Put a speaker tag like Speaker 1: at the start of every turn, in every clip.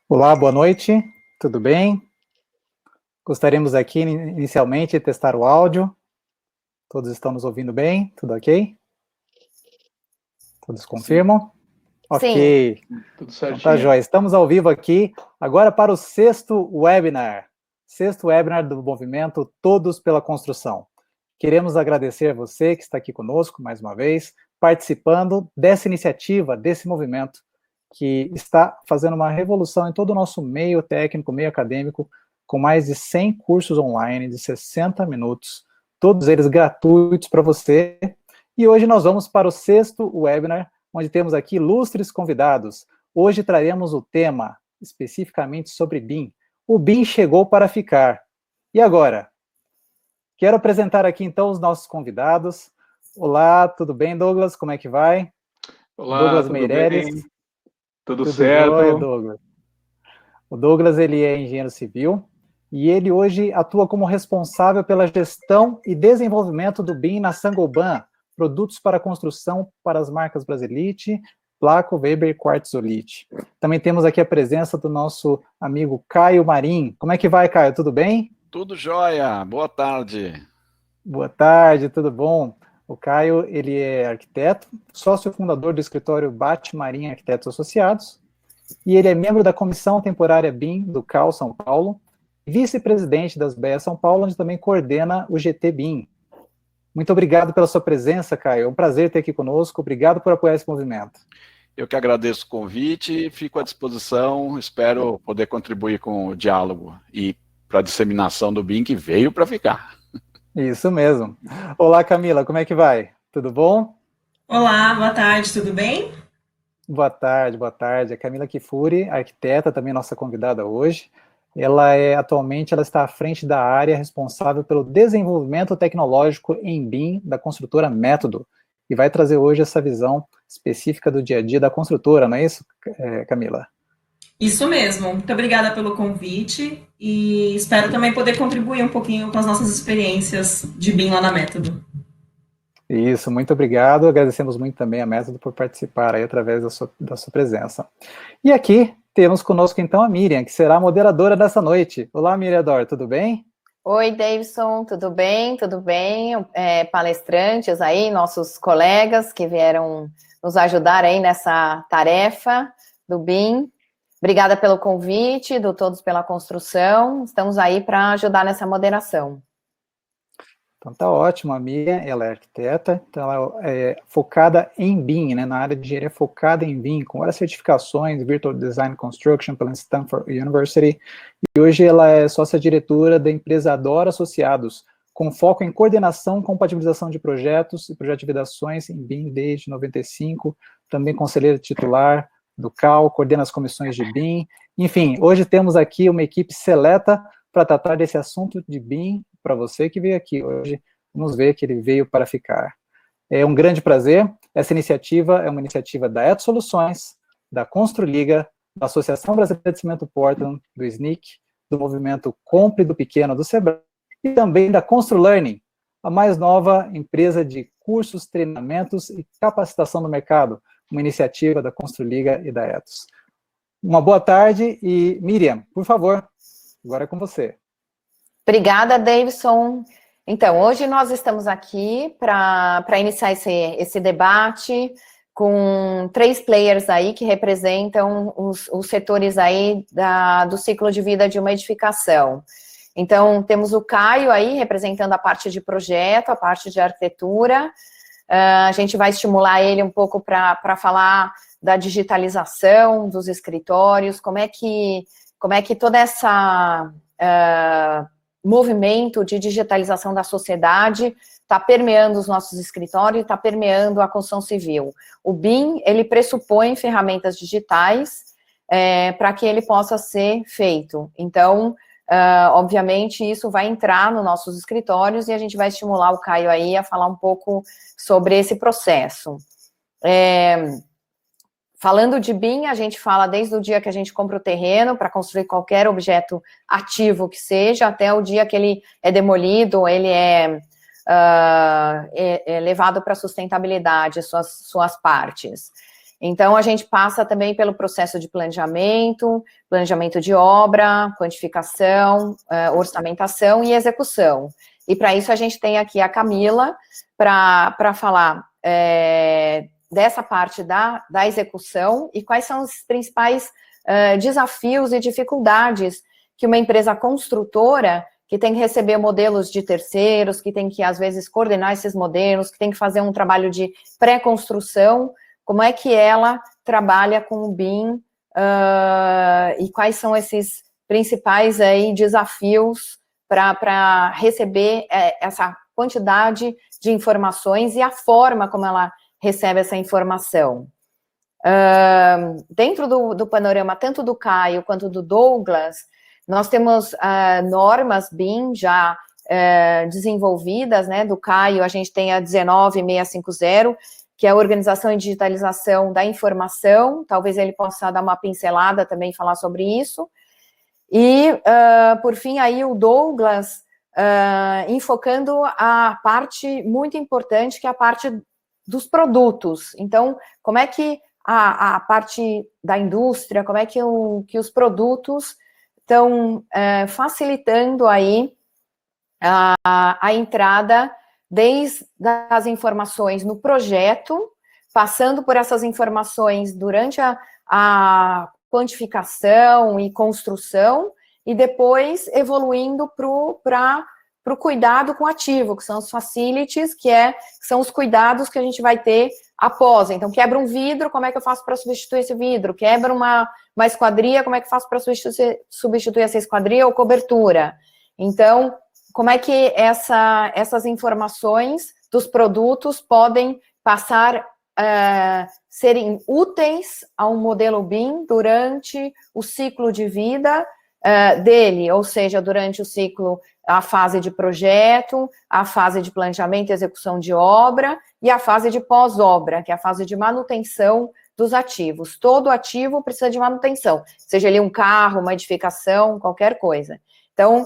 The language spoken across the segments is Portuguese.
Speaker 1: Olá, boa noite, tudo bem? Gostaríamos aqui, inicialmente, de testar o áudio. Todos estão nos ouvindo bem? Tudo ok? Todos
Speaker 2: Sim.
Speaker 1: confirmam?
Speaker 3: Sim.
Speaker 1: Ok.
Speaker 2: Tudo
Speaker 1: Então tá,
Speaker 2: certinho.
Speaker 1: jóia. Estamos ao vivo aqui, agora para o sexto webinar do movimento Todos pela Construção. Queremos agradecer a você que está aqui conosco, mais uma vez, participando dessa iniciativa, desse movimento, que está fazendo uma revolução em todo o nosso meio técnico, meio acadêmico, com mais de 100 cursos online de 60 minutos, todos eles gratuitos para você. E hoje nós vamos para o sexto webinar, onde temos aqui ilustres convidados. Hoje traremos o tema especificamente sobre BIM. O BIM chegou para ficar. E agora? Quero apresentar aqui então os nossos convidados. Olá, tudo bem, Douglas? Como é que vai?
Speaker 2: Olá,
Speaker 1: Douglas
Speaker 2: tudo
Speaker 1: Meireles.
Speaker 2: bem? Tudo
Speaker 1: Tudo jóia,
Speaker 2: certo?
Speaker 1: Douglas? O Douglas, ele é engenheiro civil e ele hoje atua como responsável pela gestão e desenvolvimento do BIM na Saint-Gobain, produtos para construção para as marcas Brasilite, Placo, Weber e Quartzolite. Também temos aqui a presença do nosso amigo Caio Marim. Como é que vai, Caio? Tudo bem?
Speaker 4: Tudo jóia, boa tarde.
Speaker 1: Boa tarde, tudo bom? O Caio, ele é arquiteto, sócio fundador do escritório Bate Marim Arquitetos Associados, e ele é membro da Comissão Temporária BIM do CAL São Paulo, vice-presidente das BEA São Paulo, onde também coordena o GT BIM. Muito obrigado pela sua presença, Caio. É um prazer ter aqui conosco. Obrigado por apoiar esse movimento.
Speaker 4: Eu que agradeço o convite, fico à disposição, espero poder contribuir com o diálogo e para a disseminação do BIM que veio para ficar.
Speaker 1: Isso mesmo. Olá, Camila, como é que vai? Tudo bom?
Speaker 3: Olá, boa tarde, tudo bem?
Speaker 1: Boa tarde, boa tarde. A Camila Kifuri, arquiteta, também nossa convidada hoje. Atualmente, ela está à frente da área responsável pelo desenvolvimento tecnológico em BIM da construtora Método, e vai trazer hoje essa visão específica do dia a dia da construtora, não é isso, Camila?
Speaker 3: Isso mesmo, muito obrigada pelo convite e espero também poder contribuir um pouquinho com as nossas experiências de BIM lá na Método.
Speaker 1: Isso, muito obrigado. Agradecemos muito também a Método por participar aí através da sua presença. E aqui temos conosco então a Miriam, que será a moderadora dessa noite. Olá, Miriam Dor, tudo bem?
Speaker 5: Oi, Davidson, tudo bem? Tudo bem? Palestrantes aí, nossos colegas que vieram nos ajudar aí nessa tarefa do BIM. Obrigada pelo convite, do Todos pela Construção. Estamos aí para ajudar nessa moderação.
Speaker 1: Então tá ótimo, a Miriam, ela é arquiteta, então ela é focada em BIM, né, na área de engenharia focada em BIM, com várias certificações, Virtual Design Construction pela Stanford University, e hoje ela é sócia-diretora da empresa Adora Associados, com foco em coordenação e compatibilização de projetos e projetividações em BIM desde 95, também conselheira titular do CAL, coordena as comissões de BIM, enfim, hoje temos aqui uma equipe seleta para tratar desse assunto de BIM, para você que veio aqui hoje, vamos ver que ele veio para ficar. É um grande prazer, essa iniciativa é uma iniciativa da Eto Soluções, da Construliga, da Associação Brasileira de Cimento Portland, do SNIC, do movimento Compre do Pequeno do Sebrae, e também da ConstruLearning, a mais nova empresa de cursos, treinamentos e capacitação no mercado, uma iniciativa da Construliga e da Etos. Uma boa tarde e, Miriam, por favor, agora é com você.
Speaker 5: Obrigada, Davidson. Então, hoje nós estamos aqui para iniciar esse debate com 3 players aí que representam os setores aí do ciclo de vida de uma edificação. Então, temos o Caio aí representando a parte de projeto, a parte de arquitetura. A gente vai estimular ele um pouco para falar da digitalização dos escritórios, como é que toda essa movimento de digitalização da sociedade está permeando os nossos escritórios, está permeando a construção civil. O BIM, ele pressupõe ferramentas digitais para que ele possa ser feito. Então, obviamente, isso vai entrar nos nossos escritórios e a gente vai estimular o Caio aí a falar um pouco sobre esse processo. Falando de BIM, a gente fala desde o dia que a gente compra o terreno para construir qualquer objeto ativo que seja, até o dia que ele é demolido, ele é levado para a sustentabilidade, suas partes. Então, a gente passa também pelo processo de planejamento de obra, quantificação, orçamentação e execução. E para isso a gente tem aqui a Camila para falar dessa parte da execução e quais são os principais desafios e dificuldades que uma empresa construtora, que tem que receber modelos de terceiros, que tem que, às vezes, coordenar esses modelos, que tem que fazer um trabalho de pré-construção, como é que ela trabalha com o BIM e quais são esses principais aí desafios para receber essa quantidade de informações e a forma como ela recebe essa informação. Dentro do panorama, tanto do Caio quanto do Douglas, nós temos normas BIM já desenvolvidas, né? Do Caio, a gente tem a 19650, que é a Organização e Digitalização da Informação, talvez ele possa dar uma pincelada também, falar sobre isso. E, por fim, aí o Douglas, enfocando a parte muito importante, que é a parte dos produtos. Então, como é que a parte da indústria, como é que os produtos estão facilitando aí a entrada desde as informações no projeto, passando por essas informações durante a quantificação e construção, e depois evoluindo para o cuidado com ativo, que são os facilities, que são os cuidados que a gente vai ter após. Então, quebra um vidro, como é que eu faço para substituir esse vidro? Quebra uma esquadria, como é que eu faço para substituir essa esquadria ou cobertura? Então, como é que essas informações dos produtos podem passar serem úteis a um modelo BIM durante o ciclo de vida dele, ou seja, durante o ciclo, a fase de projeto, a fase de planejamento e execução de obra e a fase de pós-obra, que é a fase de manutenção dos ativos. Todo ativo precisa de manutenção, seja ele um carro, uma edificação, qualquer coisa. Então,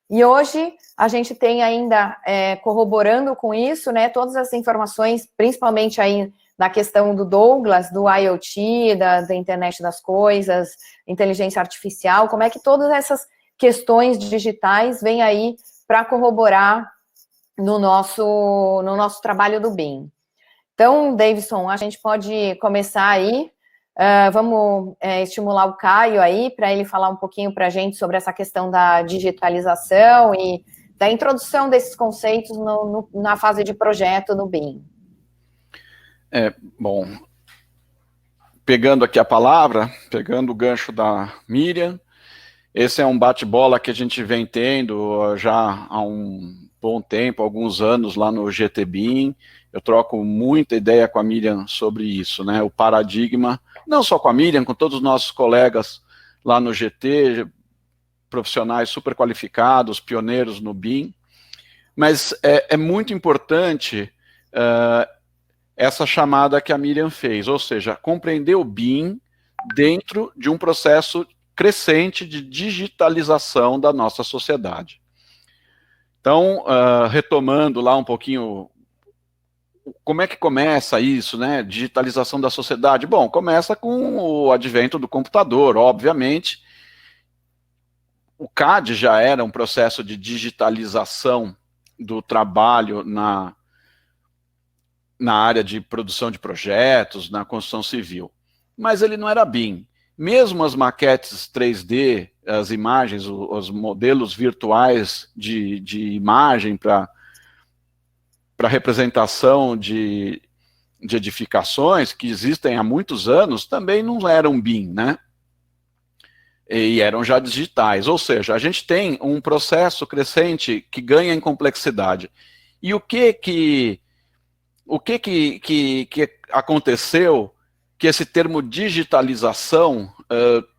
Speaker 5: e hoje a gente tem ainda, corroborando com isso, né, todas as informações, principalmente aí na questão do Douglas, do IoT, da internet das coisas, inteligência artificial, como é que todas essas questões digitais vêm aí para corroborar no nosso trabalho do BIM. Então, Davidson, a gente pode começar aí, vamos estimular o Caio aí, para ele falar um pouquinho para a gente sobre essa questão da digitalização e da introdução desses conceitos na fase de projeto no BIM.
Speaker 4: Bom, pegando aqui a palavra, pegando o gancho da Miriam, esse é um bate-bola que a gente vem tendo já há um bom tempo, alguns anos lá no GTBIM. Eu troco muita ideia com a Miriam sobre isso, né? O paradigma, não só com a Miriam, com todos os nossos colegas lá no GT, profissionais super qualificados, pioneiros no BIM, mas é muito importante essa chamada que a Miriam fez, ou seja, compreender o BIM dentro de um processo crescente de digitalização da nossa sociedade. Então, retomando lá um pouquinho, como é que começa isso, né? Digitalização da sociedade? Bom, começa com o advento do computador, obviamente. O CAD já era um processo de digitalização do trabalho na área de produção de projetos, na construção civil. Mas ele não era BIM. Mesmo as maquetes 3D, as imagens, os modelos virtuais de imagem para representação de edificações, que existem há muitos anos, também não eram BIM, né? E eram já digitais. Ou seja, a gente tem um processo crescente que ganha em complexidade. E o que aconteceu que esse termo digitalização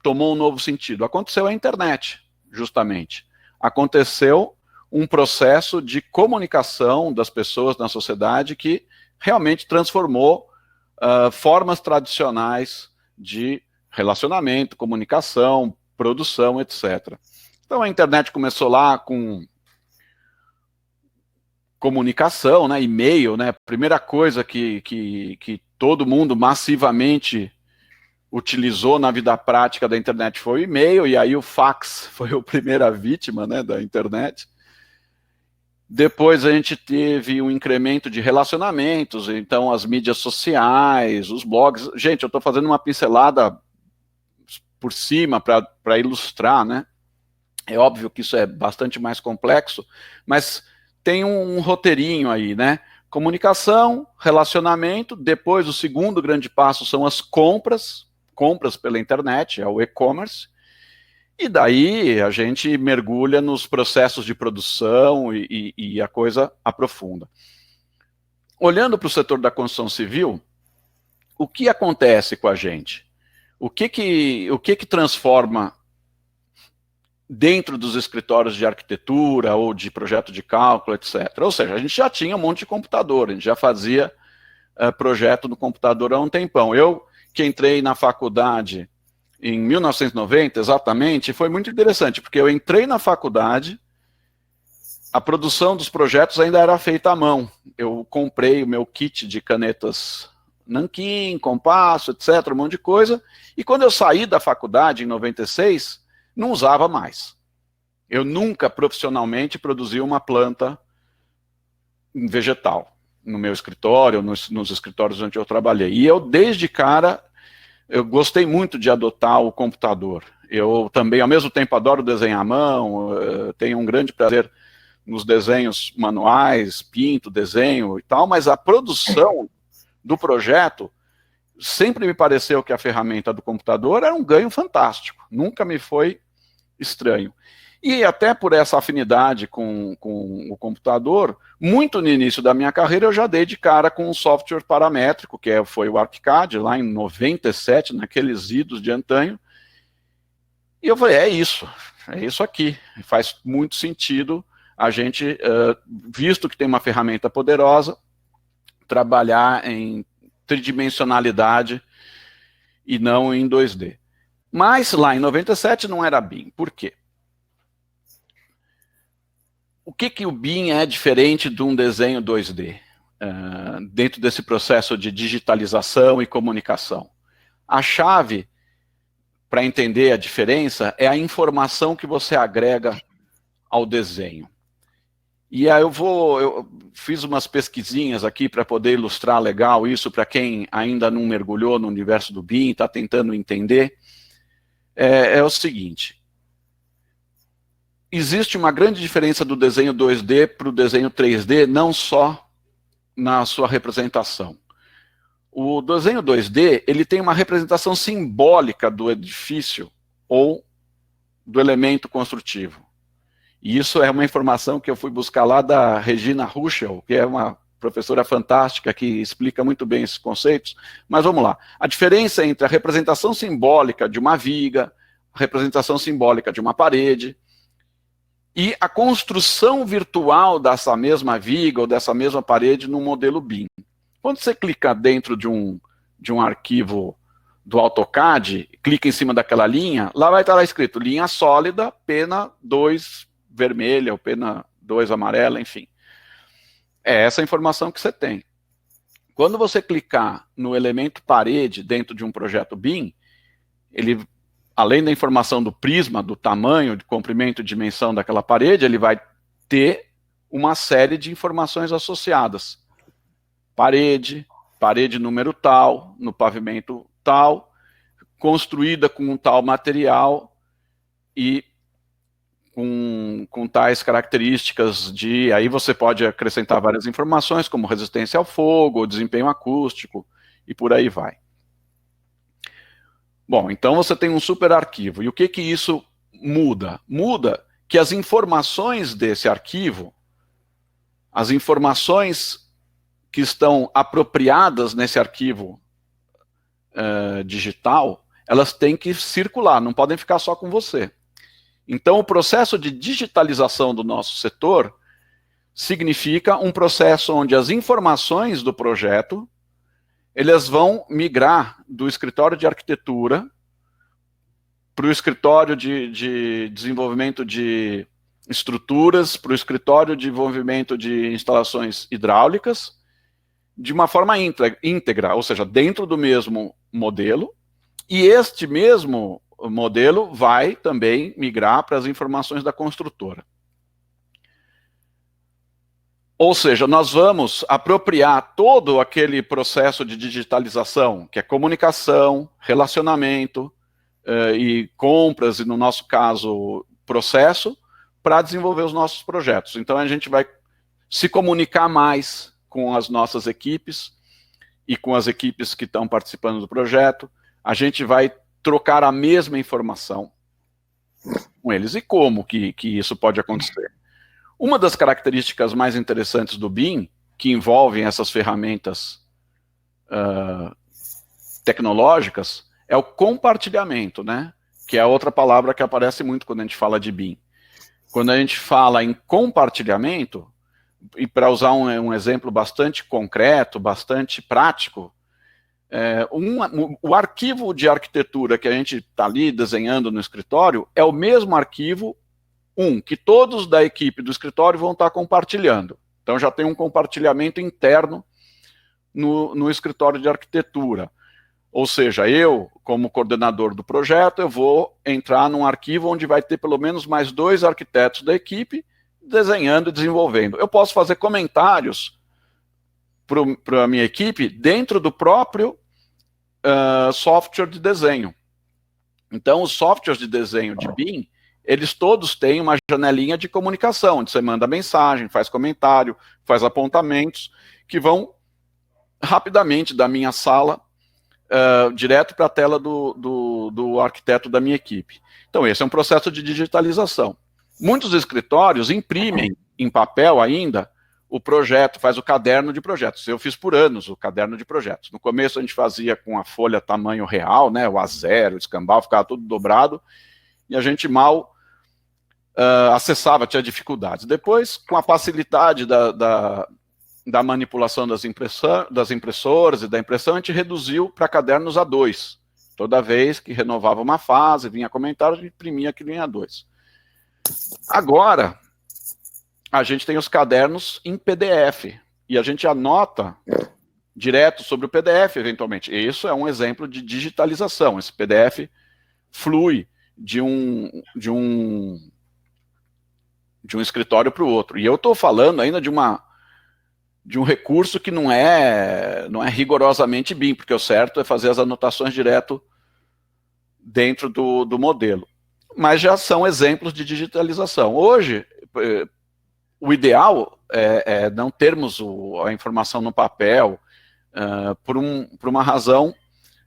Speaker 4: tomou um novo sentido? Aconteceu a internet, justamente. Aconteceu um processo de comunicação das pessoas na sociedade que realmente transformou formas tradicionais de relacionamento, comunicação, produção, etc. Então a internet começou lá com comunicação, né, e-mail, né, a primeira coisa que todo mundo massivamente utilizou na vida prática da internet foi o e-mail, e aí o fax foi a primeira vítima, né, da internet. Depois a gente teve um incremento de relacionamentos, então as mídias sociais, os blogs. Gente, eu estou fazendo uma pincelada por cima para ilustrar, né? É óbvio que isso é bastante mais complexo, mas tem um roteirinho aí, né? Comunicação, relacionamento, depois o segundo grande passo são as compras pela internet, é o e-commerce, e daí a gente mergulha nos processos de produção e a coisa aprofunda. Olhando para o setor da construção civil, o que acontece com a gente? O que transforma dentro dos escritórios de arquitetura ou de projeto de cálculo, etc. Ou seja, a gente já tinha um monte de computador, a gente já fazia projeto no computador há um tempão. Eu, que entrei na faculdade em 1990, exatamente, foi muito interessante, porque eu entrei na faculdade, a produção dos projetos ainda era feita à mão. Eu comprei o meu kit de canetas nanquim, compasso, etc., um monte de coisa, e quando eu saí da faculdade, em 96, não usava mais. Eu nunca profissionalmente produzi uma planta vegetal no meu escritório, nos escritórios onde eu trabalhei. E eu, desde cara, eu gostei muito de adotar o computador. Eu também, ao mesmo tempo, adoro desenhar à mão, tenho um grande prazer nos desenhos manuais, pinto, desenho e tal, mas a produção do projeto sempre me pareceu que a ferramenta do computador era um ganho fantástico. Nunca me foi estranho. E até por essa afinidade com o computador, muito no início da minha carreira eu já dei de cara com um software paramétrico, que foi o ArchiCAD, lá em 97, naqueles idos de antanho. E eu falei, é isso aqui. Faz muito sentido a gente, visto que tem uma ferramenta poderosa, trabalhar em tridimensionalidade e não em 2D. Mas lá em 97 não era BIM. Por quê? O que o BIM é diferente de um desenho 2D? Dentro desse processo de digitalização e comunicação. A chave para entender a diferença é a informação que você agrega ao desenho. E aí eu fiz umas pesquisinhas aqui para poder ilustrar legal isso para quem ainda não mergulhou no universo do BIM, está tentando entender. É o seguinte, existe uma grande diferença do desenho 2D para o desenho 3D, não só na sua representação. O desenho 2D, ele tem uma representação simbólica do edifício ou do elemento construtivo. E isso é uma informação que eu fui buscar lá da Regina Ruschel, que é uma professora fantástica que explica muito bem esses conceitos. Mas vamos lá. A diferença entre a representação simbólica de uma viga, a representação simbólica de uma parede, e a construção virtual dessa mesma viga ou dessa mesma parede no modelo BIM. Quando você clica dentro de um arquivo do AutoCAD, clica em cima daquela linha, lá vai estar lá escrito linha sólida, pena 2 vermelha, ou pena 2 amarela, enfim. É essa a informação que você tem. Quando você clicar no elemento parede dentro de um projeto BIM, ele, além da informação do prisma, do tamanho, de comprimento e dimensão daquela parede, ele vai ter uma série de informações associadas. Parede número tal, no pavimento tal, construída com um tal material e com tais características de... Aí você pode acrescentar várias informações, como resistência ao fogo, desempenho acústico, e por aí vai. Bom, então você tem um super arquivo. E o que isso muda? Muda que as informações desse arquivo, as informações que estão apropriadas nesse arquivo digital, elas têm que circular, não podem ficar só com você. Então, o processo de digitalização do nosso setor significa um processo onde as informações do projeto, elas vão migrar do escritório de arquitetura para o escritório de desenvolvimento de estruturas, para o escritório de desenvolvimento de instalações hidráulicas, de uma forma íntegra, ou seja, dentro do mesmo modelo, e este mesmo modelo vai também migrar para as informações da construtora. Ou seja, nós vamos apropriar todo aquele processo de digitalização, que é comunicação, relacionamento e compras, e no nosso caso, processo, para desenvolver os nossos projetos. Então a gente vai se comunicar mais com as nossas equipes e com as equipes que estão participando do projeto. A gente vai trocar a mesma informação com eles. E como que isso pode acontecer? Uma das características mais interessantes do BIM, que envolvem essas ferramentas tecnológicas, é o compartilhamento, né? Que é a outra palavra que aparece muito quando a gente fala de BIM. Quando a gente fala em compartilhamento, e para usar um exemplo bastante concreto, bastante prático, o arquivo de arquitetura que a gente está ali desenhando no escritório é o mesmo arquivo, que todos da equipe do escritório vão estar compartilhando. Então já tem um compartilhamento interno no escritório de arquitetura. Ou seja, eu, como coordenador do projeto, eu vou entrar num arquivo onde vai ter pelo menos mais 2 arquitetos da equipe desenhando e desenvolvendo. Eu posso fazer comentários para a minha equipe dentro do próprio software de desenho. Então, os softwares de desenho de BIM, eles todos têm uma janelinha de comunicação, onde você manda mensagem, faz comentário, faz apontamentos, que vão rapidamente da minha sala direto para a tela do arquiteto da minha equipe. Então, esse é um processo de digitalização. Muitos escritórios imprimem em papel ainda o projeto, faz o caderno de projetos. Eu fiz por anos o caderno de projetos. No começo a gente fazia com a folha tamanho real, né, o A0, o escambau, ficava tudo dobrado, e a gente mal acessava, tinha dificuldades. Depois, com a facilidade da manipulação das impressoras e da impressão, a gente reduziu para cadernos A2. Toda vez que renovava uma fase, vinha comentário, a gente imprimia aquilo em A2. Agora, a gente tem os cadernos em PDF, e a gente anota direto sobre o PDF, eventualmente. E isso é um exemplo de digitalização. Esse PDF flui de um escritório para o outro. E eu estou falando ainda de um recurso que não é rigorosamente BIM, porque o certo é fazer as anotações direto dentro do modelo. Mas já são exemplos de digitalização. Hoje, o ideal é não termos a informação no papel por uma razão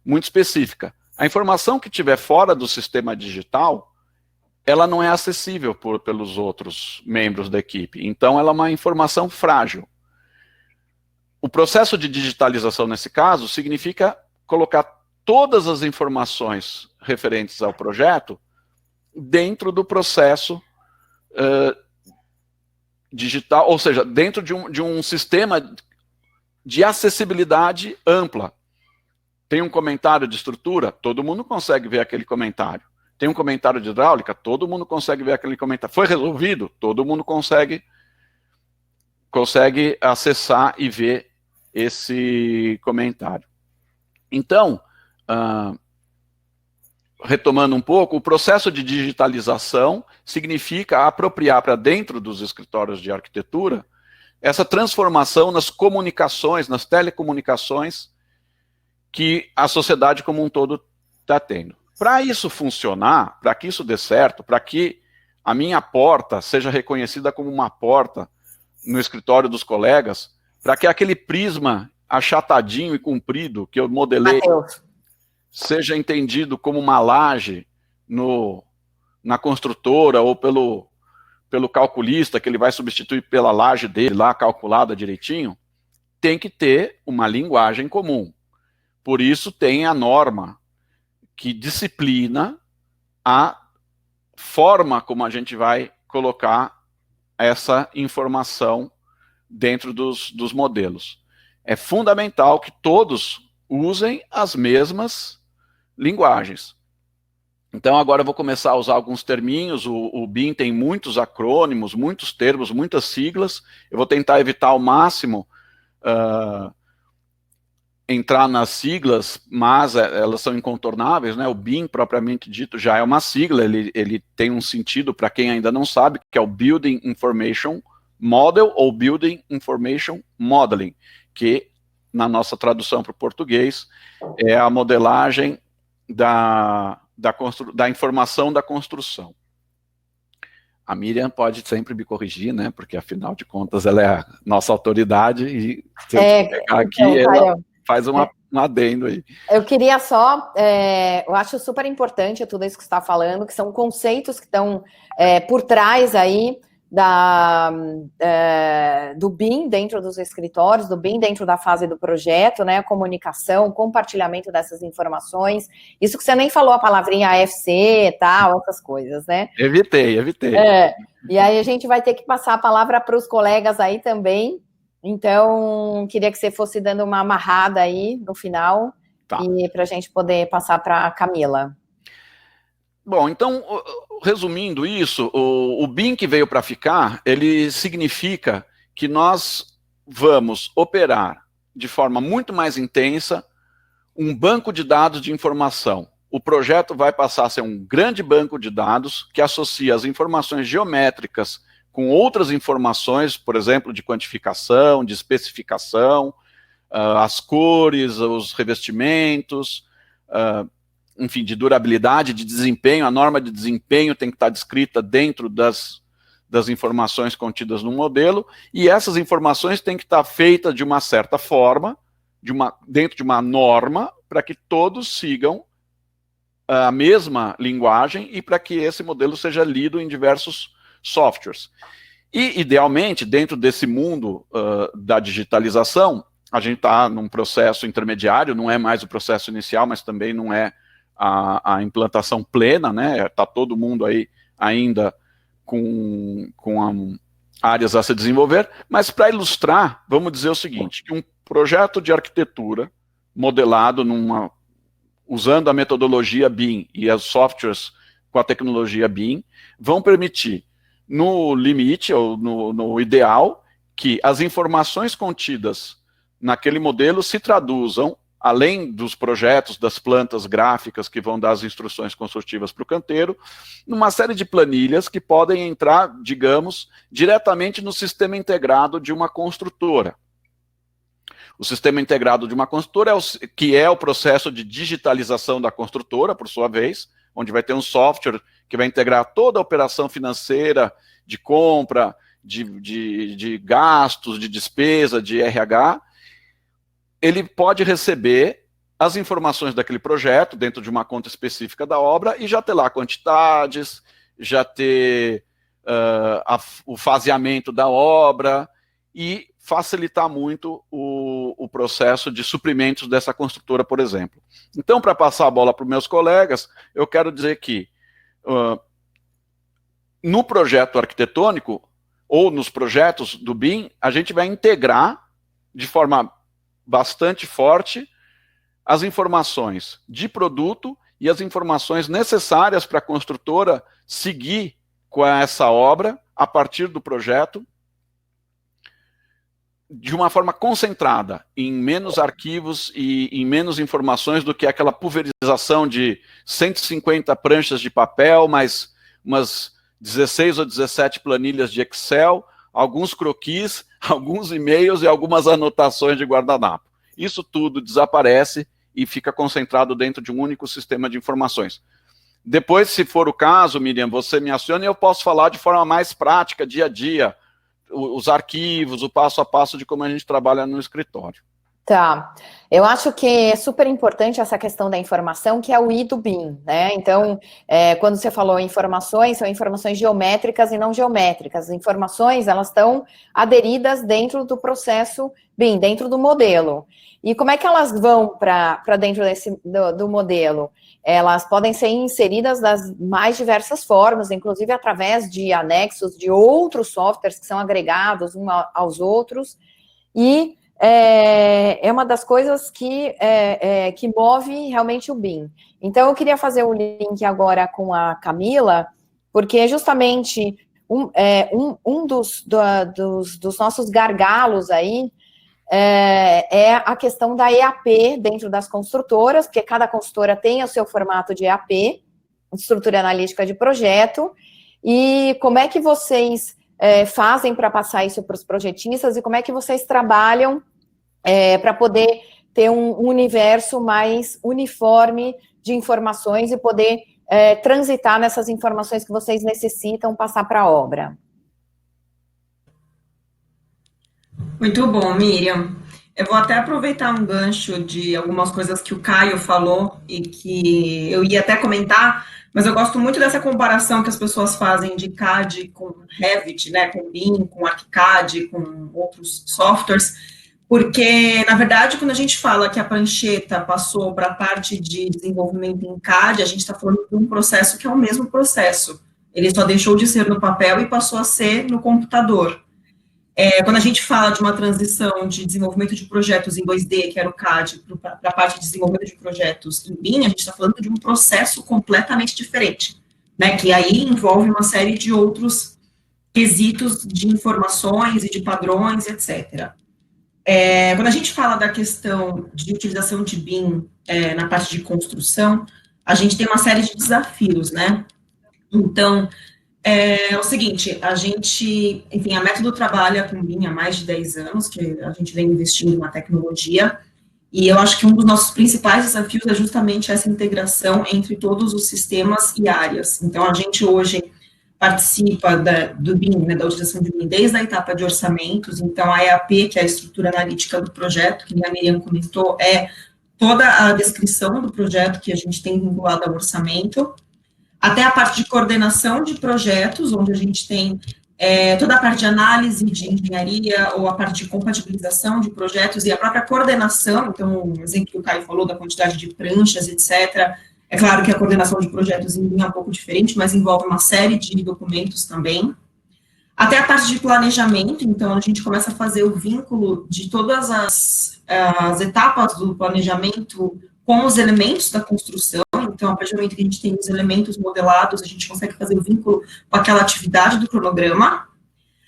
Speaker 4: muito específica. A informação que estiver fora do sistema digital, ela não é acessível pelos outros membros da equipe. Então, ela é uma informação frágil. O processo de digitalização, nesse caso, significa colocar todas as informações referentes ao projeto dentro do processo digital, ou seja, dentro de um sistema de acessibilidade ampla. Tem um comentário de estrutura, todo mundo consegue ver aquele comentário. Tem um comentário de hidráulica, todo mundo consegue ver aquele comentário. Foi resolvido, todo mundo consegue acessar e ver esse comentário. Então, retomando um pouco, o processo de digitalização significa apropriar para dentro dos escritórios de arquitetura essa transformação nas comunicações, nas telecomunicações que a sociedade como um todo está tendo. Para isso funcionar, para que isso dê certo, para que a minha porta seja reconhecida como uma porta no escritório dos colegas, para que aquele prisma achatadinho e comprido que eu modelei seja entendido como uma laje na construtora ou pelo calculista, que ele vai substituir pela laje dele lá calculada direitinho, tem que ter uma linguagem comum. Por isso tem a norma que disciplina a forma como a gente vai colocar essa informação dentro dos modelos. É fundamental que todos usem as mesmas linguagens. Então agora eu vou começar a usar alguns terminhos. O BIM tem muitos acrônimos, muitos termos, muitas siglas. Eu vou tentar evitar ao máximo entrar nas siglas, mas elas são incontornáveis, né? O BIM, propriamente dito, já é uma sigla, ele tem um sentido, para quem ainda não sabe, que é o Building Information Model ou Building Information Modeling, que, na nossa tradução para o português, é a modelagem da informação da construção. A Miriam pode sempre me corrigir, né? Porque, afinal de contas, ela é a nossa autoridade e se eu pegar aqui, então, ela faz um adendo aí.
Speaker 5: Eu queria só, eu acho super importante tudo isso que você está falando, que são conceitos que estão por trás aí do BIM dentro dos escritórios, do BIM dentro da fase do projeto, né, comunicação, compartilhamento dessas informações, isso que você nem falou a palavrinha AFC e tal, essas coisas, né?
Speaker 4: Evitei.
Speaker 5: E aí a gente vai ter que passar a palavra para os colegas aí também, então queria que você fosse dando uma amarrada aí no final, tá, e para a gente poder passar para a Camila.
Speaker 4: Bom, então, resumindo isso, o BIM que veio para ficar, ele significa que nós vamos operar de forma muito mais intensa um banco de dados de informação. O projeto vai passar a ser um grande banco de dados que associa as informações geométricas com outras informações, por exemplo, de quantificação, de especificação, as cores, os revestimentos, enfim, de durabilidade, de desempenho. A norma de desempenho tem que estar descrita dentro das informações contidas no modelo, e essas informações têm que estar feitas de uma certa forma, dentro de uma norma, para que todos sigam a mesma linguagem e para que esse modelo seja lido em diversos softwares. E, idealmente, dentro desse mundo da digitalização, a gente está num processo intermediário, não é mais o processo inicial, mas também não é a implantação plena, né? Está todo mundo aí ainda com áreas a se desenvolver, mas para ilustrar, vamos dizer o seguinte, que um projeto de arquitetura modelado usando a metodologia BIM e os softwares com a tecnologia BIM, vão permitir, no limite, ou no ideal, que as informações contidas naquele modelo se traduzam, além dos projetos, das plantas gráficas que vão dar as instruções construtivas para o canteiro, numa série de planilhas que podem entrar, digamos, diretamente no sistema integrado de uma construtora. O sistema integrado de uma construtora, que é o processo de digitalização da construtora, por sua vez, onde vai ter um software que vai integrar toda a operação financeira, de compra, de gastos, de despesa, de RH. Ele pode receber as informações daquele projeto dentro de uma conta específica da obra e já ter lá quantidades, já ter o faseamento da obra e facilitar muito o processo de suprimentos dessa construtora, por exemplo. Então, para passar a bola para os meus colegas, eu quero dizer que no projeto arquitetônico, ou nos projetos do BIM, a gente vai integrar de forma bastante forte as informações de produto e as informações necessárias para a construtora seguir com essa obra a partir do projeto, de uma forma concentrada, em menos arquivos e em menos informações do que aquela pulverização de 150 pranchas de papel, mais umas 16 ou 17 planilhas de Excel, alguns croquis, alguns e-mails e algumas anotações de guardanapo. Isso tudo desaparece e fica concentrado dentro de um único sistema de informações. Depois, se for o caso, Miriam, você me aciona e eu posso falar de forma mais prática, dia a dia, os arquivos, o passo a passo de como a gente trabalha no escritório.
Speaker 5: Tá, eu acho que é super importante essa questão da informação, que é o I do BIM, né? Então, quando você falou informações, são informações geométricas e não geométricas. As informações, elas estão aderidas dentro do processo BIM, dentro do modelo. E como é que elas vão para dentro do modelo? Elas podem ser inseridas das mais diversas formas, inclusive através de anexos de outros softwares que são agregados uns aos outros, e é uma das coisas que move realmente o BIM. Então, eu queria fazer o link agora com a Camila, porque justamente um dos nossos gargalos aí é a questão da EAP dentro das construtoras, porque cada consultora tem o seu formato de EAP, estrutura analítica de projeto, e como é que vocês fazem para passar isso para os projetistas, e como é que vocês trabalham para poder ter um universo mais uniforme de informações e poder transitar nessas informações que vocês necessitam passar para a obra.
Speaker 3: Muito bom, Miriam. Eu vou até aproveitar um gancho de algumas coisas que o Caio falou e que eu ia até comentar, mas eu gosto muito dessa comparação que as pessoas fazem de CAD com Revit, né, com BIM, com ArchiCAD, com outros softwares, porque, na verdade, quando a gente fala que a prancheta passou para a parte de desenvolvimento em CAD, a gente está falando de um processo que é o mesmo processo. Ele só deixou de ser no papel e passou a ser no computador. Quando a gente fala de uma transição de desenvolvimento de projetos em 2D, que era o CAD, para a parte de desenvolvimento de projetos em BIM, a gente está falando de um processo completamente diferente, né, que aí envolve uma série de outros quesitos de informações e de padrões, etc. Quando a gente fala da questão de utilização de BIM na parte de construção, a gente tem uma série de desafios, né? Então, o seguinte, enfim, a Método trabalha com BIM há mais de 10 anos, que a gente vem investindo na tecnologia, e eu acho que um dos nossos principais desafios é justamente essa integração entre todos os sistemas e áreas. Então, a gente hoje participa do BIM, né, da utilização de BIM desde a etapa de orçamentos, então a EAP, que é a estrutura analítica do projeto, que a Miriam comentou, é toda a descrição do projeto que a gente tem vinculado ao orçamento, até a parte de coordenação de projetos, onde a gente tem toda a parte de análise de engenharia, ou a parte de compatibilização de projetos, e a própria coordenação, então, um exemplo que o Caio falou da quantidade de pranchas, etc., é claro que a coordenação de projetos em BIM é um pouco diferente, mas envolve uma série de documentos também. Até a parte de planejamento, então, a gente começa a fazer o vínculo de todas as etapas do planejamento com os elementos da construção. Então, a partir do momento que a gente tem os elementos modelados, a gente consegue fazer o vínculo com aquela atividade do cronograma.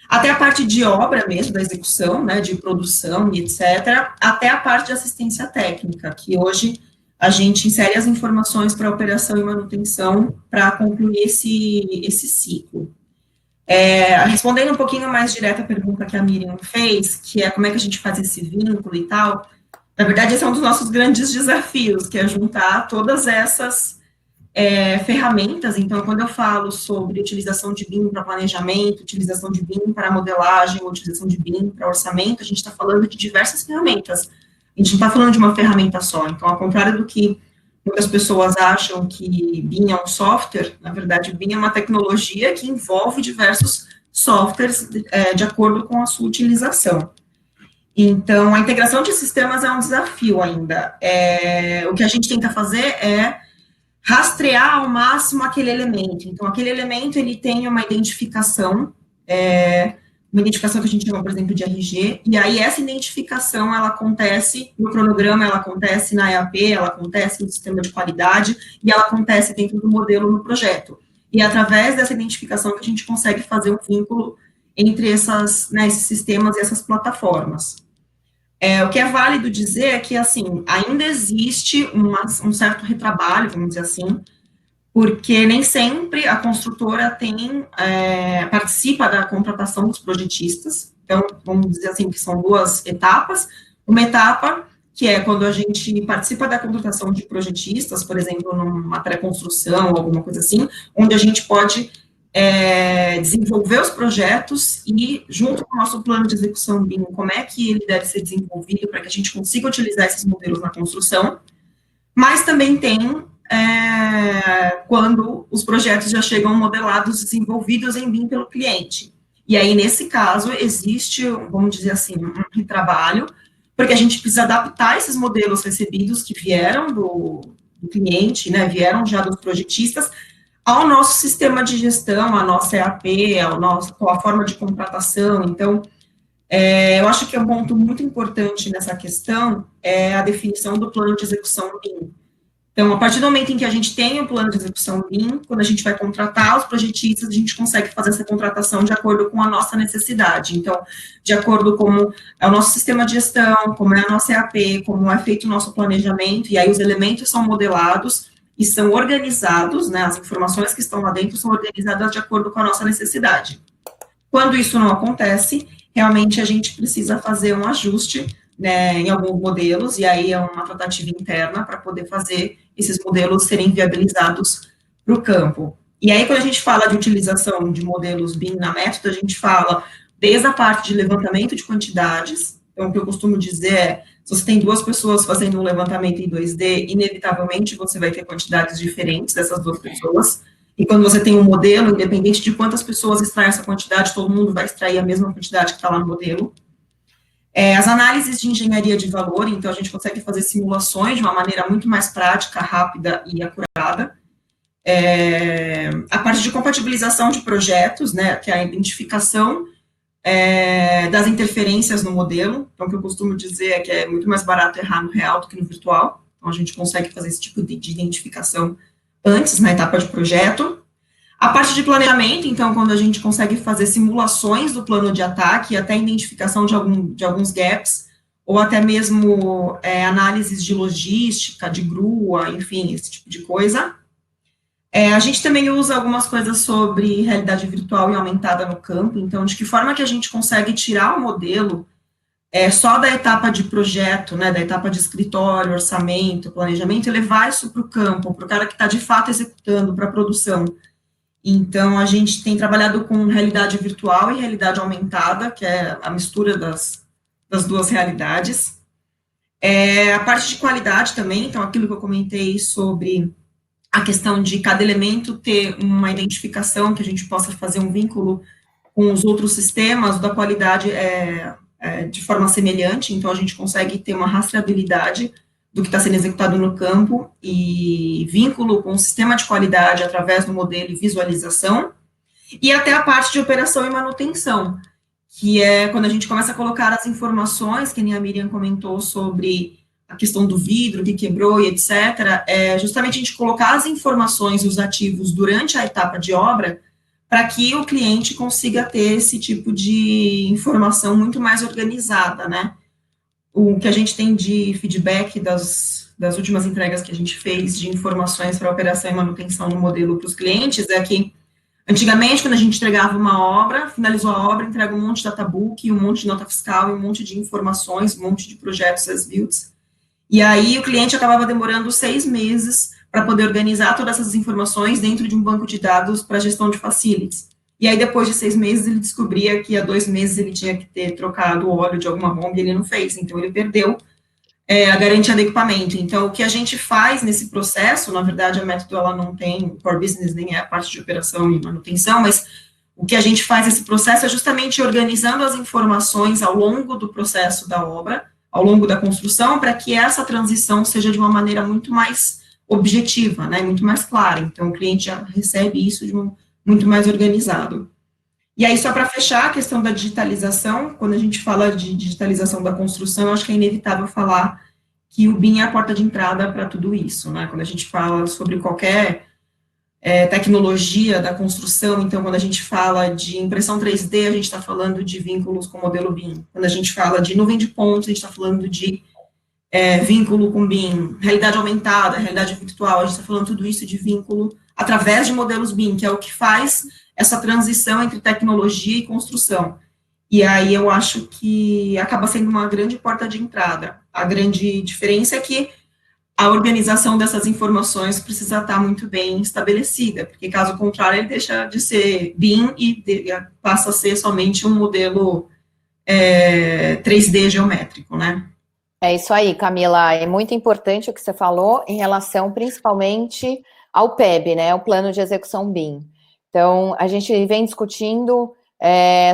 Speaker 3: Até a parte de obra mesmo, da execução, né, de produção e etc., até a parte de assistência técnica, que hoje a gente insere as informações para operação e manutenção para concluir esse ciclo. Respondendo um pouquinho mais direto a pergunta que a Miriam fez, que é como é que a gente faz esse vínculo e tal, na verdade, esse é um dos nossos grandes desafios, que é juntar todas essas ferramentas. Então, quando eu falo sobre utilização de BIM para planejamento, utilização de BIM para modelagem, utilização de BIM para orçamento, a gente está falando de diversas ferramentas. A gente não está falando de uma ferramenta só. Então, ao contrário do que muitas pessoas acham que BIM é um software, na verdade, BIM é uma tecnologia que envolve diversos softwares de acordo com a sua utilização. Então, a integração de sistemas é um desafio ainda. O que a gente tenta fazer é rastrear ao máximo aquele elemento. Então, aquele elemento, ele tem uma identificação que a gente chama, por exemplo, de RG, e aí essa identificação, ela acontece no cronograma, ela acontece na EAP, ela acontece no sistema de qualidade, e ela acontece dentro do modelo no projeto. E através dessa identificação que a gente consegue fazer um vínculo entre esses sistemas e essas plataformas. O que é válido dizer é que, assim, ainda existe um certo retrabalho, vamos dizer assim, porque nem sempre a construtora participa da contratação dos projetistas. Então, vamos dizer assim, que são duas etapas. Uma etapa, que é quando a gente participa da contratação de projetistas, por exemplo, numa pré-construção, alguma coisa assim, onde a gente pode desenvolver os projetos e, junto com o nosso plano de execução BIM, como é que ele deve ser desenvolvido para que a gente consiga utilizar esses modelos na construção. Mas também tem quando os projetos já chegam modelados, desenvolvidos em BIM pelo cliente. E aí, nesse caso, existe, vamos dizer assim, um retrabalho, porque a gente precisa adaptar esses modelos recebidos que vieram do cliente, né, vieram já dos projetistas, ao nosso sistema de gestão, à nossa EAP, a forma de contratação. Então, eu acho que é um ponto muito importante nessa questão é a definição do plano de execução BIM. Então, a partir do momento em que a gente tem o plano de execução BIM, quando a gente vai contratar os projetistas, a gente consegue fazer essa contratação de acordo com a nossa necessidade. Então, de acordo com como é o nosso sistema de gestão, como é a nossa EAP, como é feito o nosso planejamento, e aí os elementos são modelados e são organizados, né, as informações que estão lá dentro são organizadas de acordo com a nossa necessidade. Quando isso não acontece, realmente a gente precisa fazer um ajuste, né, em alguns modelos, e aí é uma tratativa interna para poder fazer esses modelos serem viabilizados para o campo. E aí, quando a gente fala de utilização de modelos BIM na método, a gente fala desde a parte de levantamento de quantidades. Então, o que eu costumo dizer é, se você tem 2 pessoas fazendo um levantamento em 2D, inevitavelmente você vai ter quantidades diferentes dessas 2 pessoas. E quando você tem um modelo, independente de quantas pessoas extraem essa quantidade, todo mundo vai extrair a mesma quantidade que está lá no modelo. As análises de engenharia de valor, então a gente consegue fazer simulações de uma maneira muito mais prática, rápida e acurada. A parte de compatibilização de projetos, né, que é a identificação das interferências no modelo. Então, o que eu costumo dizer é que é muito mais barato errar no real do que no virtual. Então, a gente consegue fazer esse tipo de identificação antes, na etapa de projeto. A parte de planejamento, então, quando a gente consegue fazer simulações do plano de ataque, até identificação de alguns gaps, ou até mesmo análises de logística, de grua, enfim, esse tipo de coisa. A gente também usa algumas coisas sobre realidade virtual e aumentada no campo, então, de que forma que a gente consegue tirar o modelo só da etapa de projeto, né, da etapa de escritório, orçamento, planejamento, e levar isso para o campo, para o cara que está, de fato, executando, para a produção. Então, a gente tem trabalhado com realidade virtual e realidade aumentada, que é a mistura das 2 realidades. A parte de qualidade também, então, aquilo que eu comentei sobre a questão de cada elemento ter uma identificação, que a gente possa fazer um vínculo com os outros sistemas, da qualidade de forma semelhante, então a gente consegue ter uma rastreabilidade do que está sendo executado no campo, e vínculo com o sistema de qualidade através do modelo e visualização, e até a parte de operação e manutenção, que é quando a gente começa a colocar as informações, que nem a Miriam comentou sobre a questão do vidro que quebrou e etc., justamente a gente colocar as informações e os ativos durante a etapa de obra, para que o cliente consiga ter esse tipo de informação muito mais organizada, né? O que a gente tem de feedback das últimas entregas que a gente fez de informações para operação e manutenção no modelo para os clientes é que, antigamente, quando a gente entregava uma obra, finalizou a obra, entrega um monte de databook, um monte de nota fiscal, um monte de informações, um monte de projetos as-built, e aí o cliente acabava demorando 6 meses para poder organizar todas essas informações dentro de um banco de dados para gestão de facilities. E aí, depois de 6 meses, ele descobria que há 2 meses ele tinha que ter trocado o óleo de alguma bomba e ele não fez. Então, ele perdeu a garantia do equipamento. Então, o que a gente faz nesse processo, na verdade, a método ela não tem core business, nem é a parte de operação e manutenção, mas o que a gente faz nesse processo é justamente organizando as informações ao longo do processo da obra, ao longo da construção, para que essa transição seja de uma maneira muito mais objetiva, né, muito mais clara. Então, o cliente já recebe isso de muito mais organizado. E aí, só para fechar a questão da digitalização, quando a gente fala de digitalização da construção, eu acho que é inevitável falar que o BIM é a porta de entrada para tudo isso, né? Quando a gente fala sobre qualquer tecnologia da construção, então, quando a gente fala de impressão 3D, a gente está falando de vínculos com o modelo BIM. Quando a gente fala de nuvem de pontos, a gente está falando de vínculo com BIM, realidade aumentada, realidade virtual, a gente está falando tudo isso de vínculo através de modelos BIM, que é o que faz essa transição entre tecnologia e construção. E aí eu acho que acaba sendo uma grande porta de entrada. A grande diferença é que a organização dessas informações precisa estar muito bem estabelecida, porque caso contrário ele deixa de ser BIM e passa a ser somente um modelo 3D geométrico, né?
Speaker 5: É isso aí, Camila, é muito importante o que você falou em relação principalmente ao PEB, né, o Plano de Execução BIM. Então, a gente vem discutindo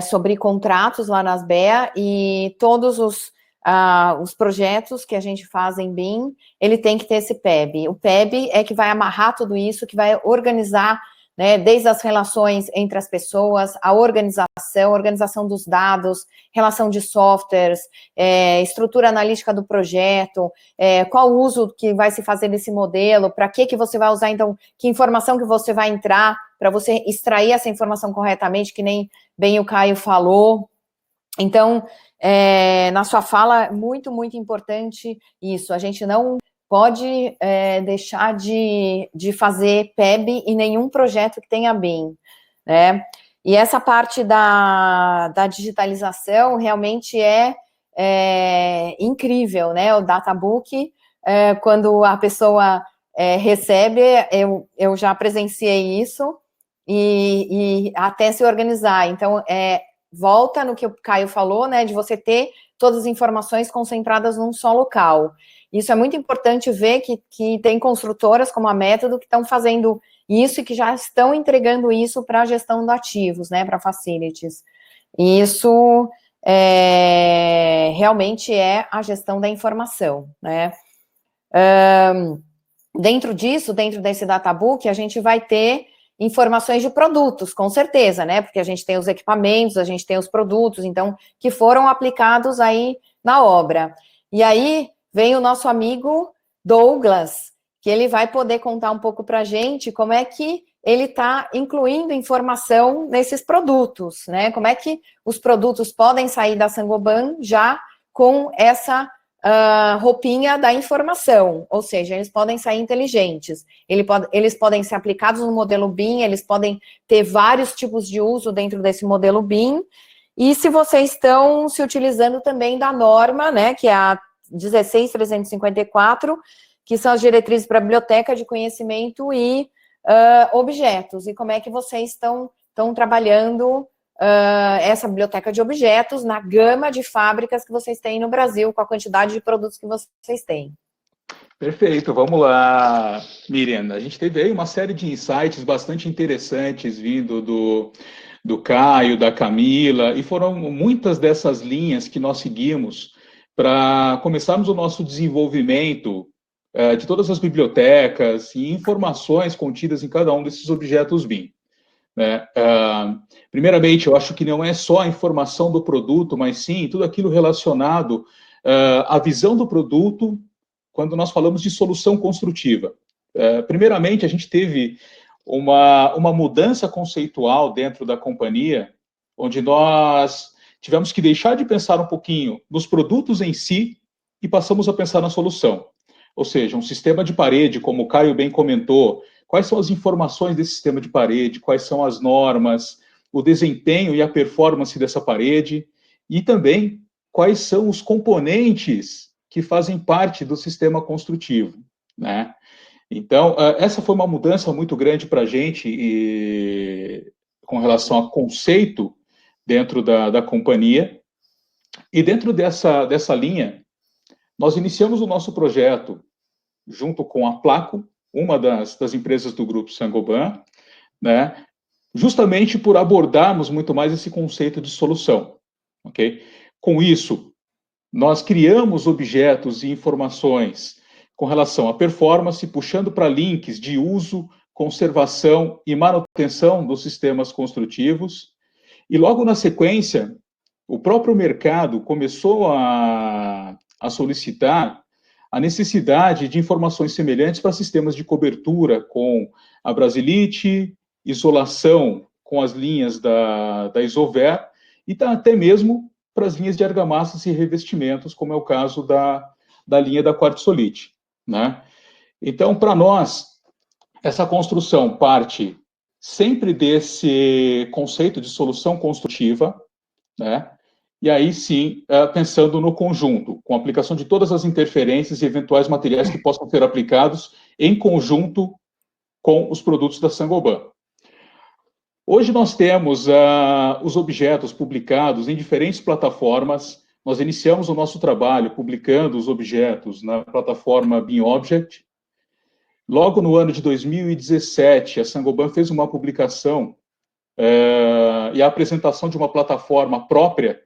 Speaker 5: sobre contratos lá nas BEA e todos os projetos que a gente faz em BIM, ele tem que ter esse PEB. O PEB é que vai amarrar tudo isso, que vai organizar né, desde as relações entre as pessoas, a organização dos dados, relação de softwares, estrutura analítica do projeto, qual o uso que vai se fazer desse modelo, para que você vai usar, então, que informação que você vai entrar, para você extrair essa informação corretamente, que nem bem o Caio falou. Então, na sua fala, muito, muito importante isso, a gente não pode deixar de fazer PEB em nenhum projeto que tenha BIM, né? E essa parte da digitalização realmente é incrível, né? O Databook, quando a pessoa recebe, eu já presenciei isso, e até se organizar. Então, volta no que o Caio falou, né? De você ter todas as informações concentradas num só local. Isso é muito importante ver que tem construtoras como a Método que estão fazendo isso e que já estão entregando isso para a gestão de ativos, né, para facilities. E isso realmente é a gestão da informação, né. Dentro disso, dentro desse databook, a gente vai ter informações de produtos, com certeza, né, porque a gente tem os equipamentos, a gente tem os produtos, então, que foram aplicados aí na obra. E aí, vem o nosso amigo Douglas, que ele vai poder contar um pouco para a gente como é que ele está incluindo informação nesses produtos, né? Como é que os produtos podem sair da Saint-Gobain já com essa roupinha da informação, ou seja, eles podem sair inteligentes, eles podem ser aplicados no modelo BIM, eles podem ter vários tipos de uso dentro desse modelo BIM, e se vocês estão se utilizando também da norma, né, que é a 16.354, que são as diretrizes para a biblioteca de conhecimento e objetos, e como é que vocês estão trabalhando essa biblioteca de objetos na gama de fábricas que vocês têm no Brasil, com a quantidade de produtos que vocês têm.
Speaker 2: Perfeito, vamos lá, Miriam. A gente teve aí uma série de insights bastante interessantes vindo do Caio, da Camila, e foram muitas dessas linhas que nós seguimos para começarmos o nosso desenvolvimento de todas as bibliotecas e informações contidas em cada um desses objetos BIM. Né? Primeiramente, eu acho que não é só a informação do produto, mas sim tudo aquilo relacionado à visão do produto quando nós falamos de solução construtiva. Primeiramente, a gente teve uma mudança conceitual dentro da companhia, onde nós tivemos que deixar de pensar um pouquinho nos produtos em si e passamos a pensar na solução. Ou seja, um sistema de parede, como o Caio bem comentou, quais são as informações desse sistema de parede, quais são as normas, o desempenho e a performance dessa parede, e também quais são os componentes que fazem parte do sistema construtivo, né? Então, essa foi uma mudança muito grande para a gente com relação a conceito dentro da companhia. E dentro dessa linha, nós iniciamos o nosso projeto junto com a Placo, uma das empresas do grupo Saint-Gobain, né, justamente por abordarmos muito mais esse conceito de solução, ok? Com isso, nós criamos objetos e informações com relação à performance, puxando para links de uso, conservação e manutenção dos sistemas construtivos, e logo na sequência, o próprio mercado começou a solicitar a necessidade de informações semelhantes para sistemas de cobertura com a Brasilite, isolação com as linhas da Isover e até mesmo para as linhas de argamassas e revestimentos, como é o caso da linha da Quartzolite, né? Então, para nós, essa construção parte sempre desse conceito de solução construtiva, né? E aí sim, pensando no conjunto, com a aplicação de todas as interferências e eventuais materiais que possam ser aplicados em conjunto com os produtos da Saint-Gobain. Hoje nós temos os objetos publicados em diferentes plataformas. Nós iniciamos o nosso trabalho publicando os objetos na plataforma BIMobject. Logo no ano de 2017, a Saint-Gobain fez uma publicação e a apresentação de uma plataforma própria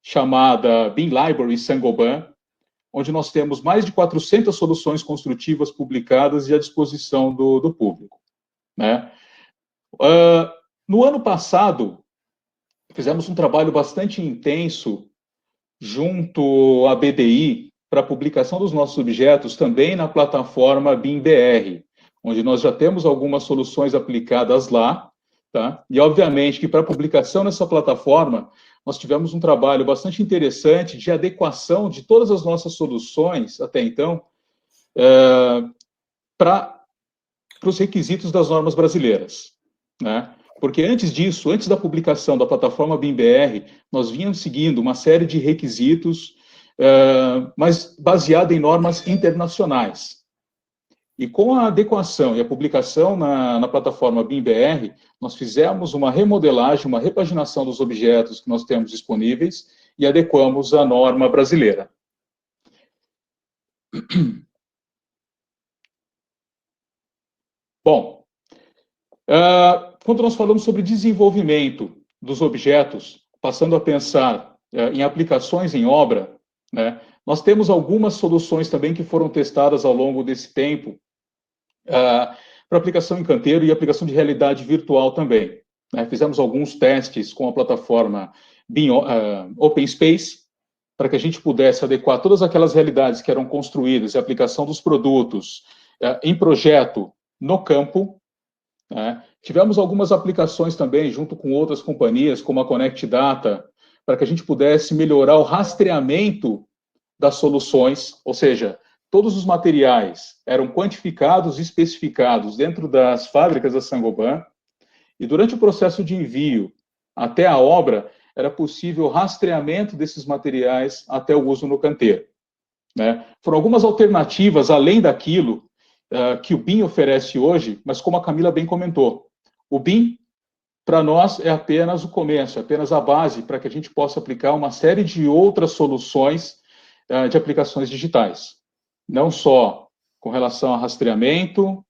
Speaker 2: chamada BIM Library Saint-Gobain, onde nós temos mais de 400 soluções construtivas publicadas e à disposição do público, né? No ano passado, fizemos um trabalho bastante intenso junto à BDI para a publicação dos nossos objetos também na plataforma BIM-BR, onde nós já temos algumas soluções aplicadas lá, tá? E, obviamente, que para a publicação nessa plataforma, nós tivemos um trabalho bastante interessante de adequação de todas as nossas soluções, até então, para os requisitos das normas brasileiras, né? Porque antes disso, antes da publicação da plataforma BIM-BR, nós vínhamos seguindo uma série de requisitos, mas baseada em normas internacionais. E com a adequação e a publicação na plataforma BIM-BR, nós fizemos uma remodelagem, uma repaginação dos objetos que nós temos disponíveis e adequamos à norma brasileira. Bom, quando nós falamos sobre desenvolvimento dos objetos, passando a pensar em aplicações em obra, né, nós temos algumas soluções também que foram testadas ao longo desse tempo, para aplicação em canteiro e aplicação de realidade virtual também, né? Fizemos alguns testes com a plataforma BIM Open Space, para que a gente pudesse adequar todas aquelas realidades que eram construídas e a aplicação dos produtos em projeto no campo, né? Tivemos algumas aplicações também, junto com outras companhias, como a Connect Data, para que a gente pudesse melhorar o rastreamento das soluções, ou seja, todos os materiais eram quantificados e especificados dentro das fábricas da Saint-Gobain, e durante o processo de envio até a obra, era possível o rastreamento desses materiais até o uso no canteiro, né? Foram algumas alternativas, além daquilo que o BIM oferece hoje, mas como a Camila bem comentou, o BIM, para nós, é apenas o começo, é apenas a base para que a gente possa aplicar uma série de outras soluções de aplicações digitais. Não só com relação a rastreamento,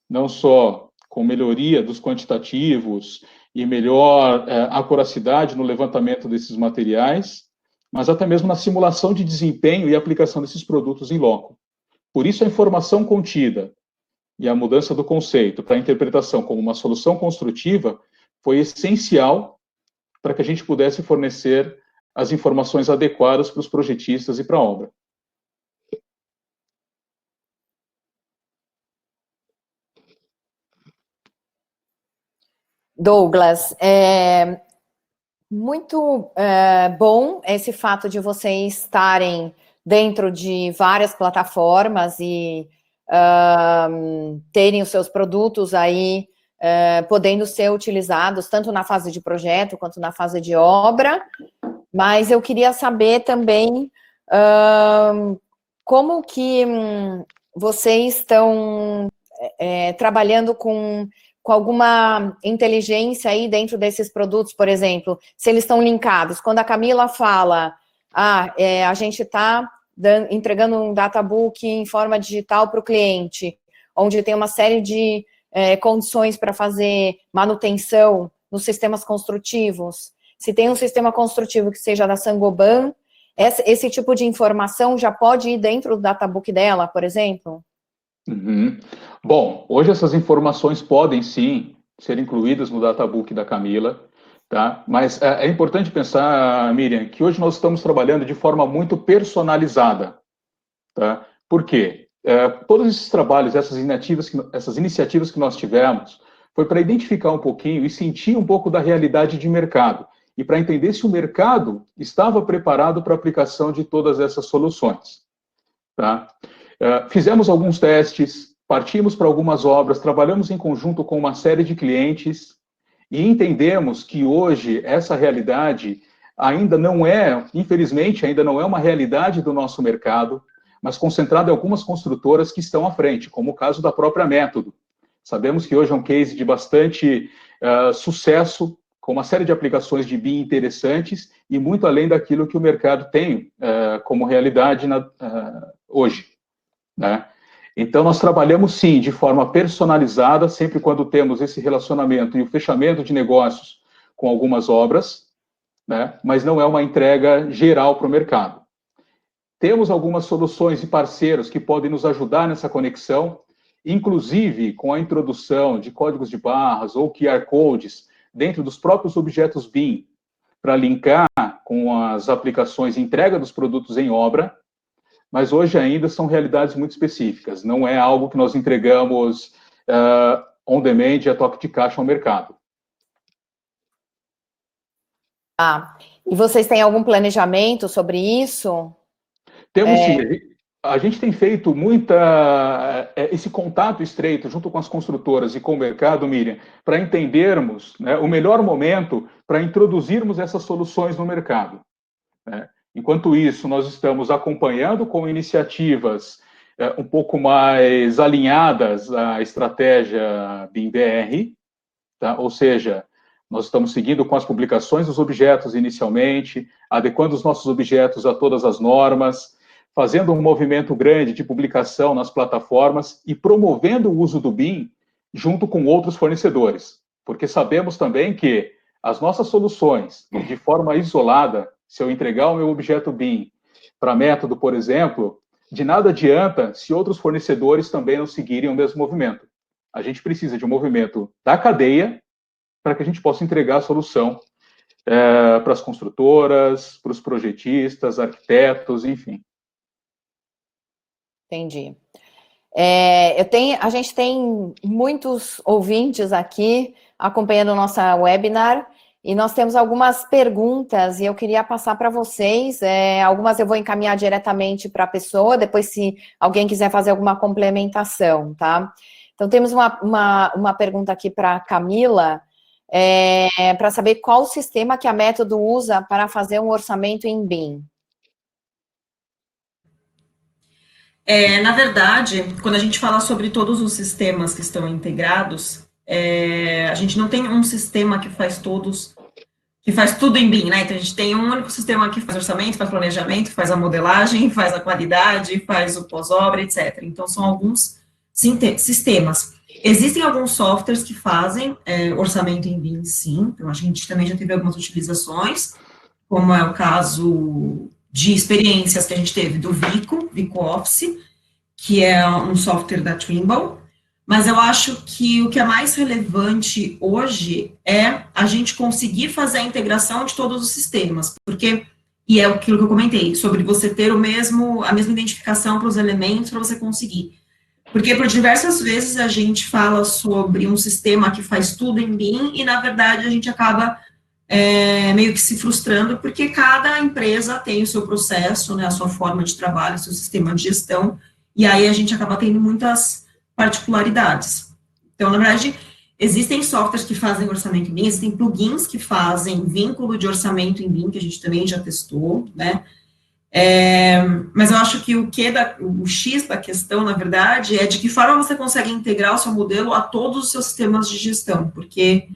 Speaker 2: não só com melhoria dos quantitativos e melhor acuracidade no levantamento desses materiais, mas até mesmo na simulação de desempenho e aplicação desses produtos em loco. Por isso, a informação contida e a mudança do conceito para a interpretação como uma solução construtiva foi essencial para que a gente pudesse fornecer as informações adequadas para os projetistas e para a obra.
Speaker 5: Douglas, muito bom esse fato de vocês estarem dentro de várias plataformas e terem os seus produtos aí podendo ser utilizados tanto na fase de projeto quanto na fase de obra, mas eu queria saber também como que vocês estão trabalhando com alguma inteligência aí dentro desses produtos, por exemplo, se eles estão linkados. Quando a Camila fala, a gente está entregando um databook em forma digital para o cliente, onde tem uma série de condições para fazer manutenção nos sistemas construtivos. Se tem um sistema construtivo que seja da Saint-Gobain, esse tipo de informação já pode ir dentro do databook dela, por exemplo?
Speaker 2: Uhum. Bom, hoje essas informações podem sim ser incluídas no databook da Camila, tá? Mas é importante pensar, Miriam, que hoje nós estamos trabalhando de forma muito personalizada, tá? Por quê? Todos esses trabalhos, essas iniciativas que nós tivemos, foi para identificar um pouquinho e sentir um pouco da realidade de mercado, e para entender se o mercado estava preparado para a aplicação de todas essas soluções, tá? Fizemos alguns testes, partimos para algumas obras, trabalhamos em conjunto com uma série de clientes e entendemos que hoje essa realidade ainda não é, infelizmente, ainda não é uma realidade do nosso mercado, mas concentrada em algumas construtoras que estão à frente, como o caso da própria Método. Sabemos que hoje é um case de bastante sucesso, com uma série de aplicações de BIM interessantes e muito além daquilo que o mercado tem como realidade hoje, né? Então, nós trabalhamos, sim, de forma personalizada, sempre quando temos esse relacionamento e o fechamento de negócios com algumas obras, né? Mas não é uma entrega geral para o mercado. Temos algumas soluções e parceiros que podem nos ajudar nessa conexão, inclusive com a introdução de códigos de barras ou QR codes dentro dos próprios objetos BIM, para linkar com as aplicações de entrega dos produtos em obra, mas hoje ainda são realidades muito específicas, não é algo que nós entregamos on demand e a toque de caixa ao mercado.
Speaker 5: E vocês têm algum planejamento sobre isso?
Speaker 2: Temos sim. A gente tem feito esse contato estreito junto com as construtoras e com o mercado, Miriam, para entendermos, né, o melhor momento para introduzirmos essas soluções no mercado, né? Enquanto isso, nós estamos acompanhando com iniciativas um pouco mais alinhadas à estratégia BIM-BR, tá? Ou seja, nós estamos seguindo com as publicações dos objetos inicialmente, adequando os nossos objetos a todas as normas, fazendo um movimento grande de publicação nas plataformas e promovendo o uso do BIM junto com outros fornecedores, porque sabemos também que as nossas soluções, de forma isolada, se eu entregar o meu objeto BIM para método, por exemplo, de nada adianta se outros fornecedores também não seguirem o mesmo movimento. A gente precisa de um movimento da cadeia para que a gente possa entregar a solução para as construtoras, para os projetistas, arquitetos, enfim.
Speaker 5: Entendi. A gente tem muitos ouvintes aqui acompanhando nossa webinar e nós temos algumas perguntas e eu queria passar para vocês. Algumas eu vou encaminhar diretamente para a pessoa, depois se alguém quiser fazer alguma complementação, tá? Então, temos uma pergunta aqui para a Camila, para saber qual o sistema que a Método usa para fazer um orçamento em BIM.
Speaker 3: Na verdade, quando a gente fala sobre todos os sistemas que estão integrados, a gente não tem um sistema que faz tudo em BIM, né? Então, a gente tem um único sistema que faz orçamento, faz planejamento, faz a modelagem, faz a qualidade, faz o pós-obra, etc. Então, são alguns sistemas. Existem alguns softwares que fazem orçamento em BIM, sim. Então, a gente também já teve algumas utilizações, como é o caso de experiências que a gente teve do Vico Office, que é um software da Trimble, mas eu acho que o que é mais relevante hoje é a gente conseguir fazer a integração de todos os sistemas, e é aquilo que eu comentei, sobre você ter a mesma identificação para os elementos para você conseguir. Porque por diversas vezes a gente fala sobre um sistema que faz tudo em BIM e, na verdade, a gente acaba meio que se frustrando, porque cada empresa tem o seu processo, né, a sua forma de trabalho, o seu sistema de gestão, e aí a gente acaba tendo muitas particularidades. Então, na verdade, existem softwares que fazem orçamento em BIM, existem plugins que fazem vínculo de orçamento em BIM, que a gente também já testou, né, mas eu acho que o X da questão, na verdade, é de que forma você consegue integrar o seu modelo a todos os seus sistemas de gestão, porque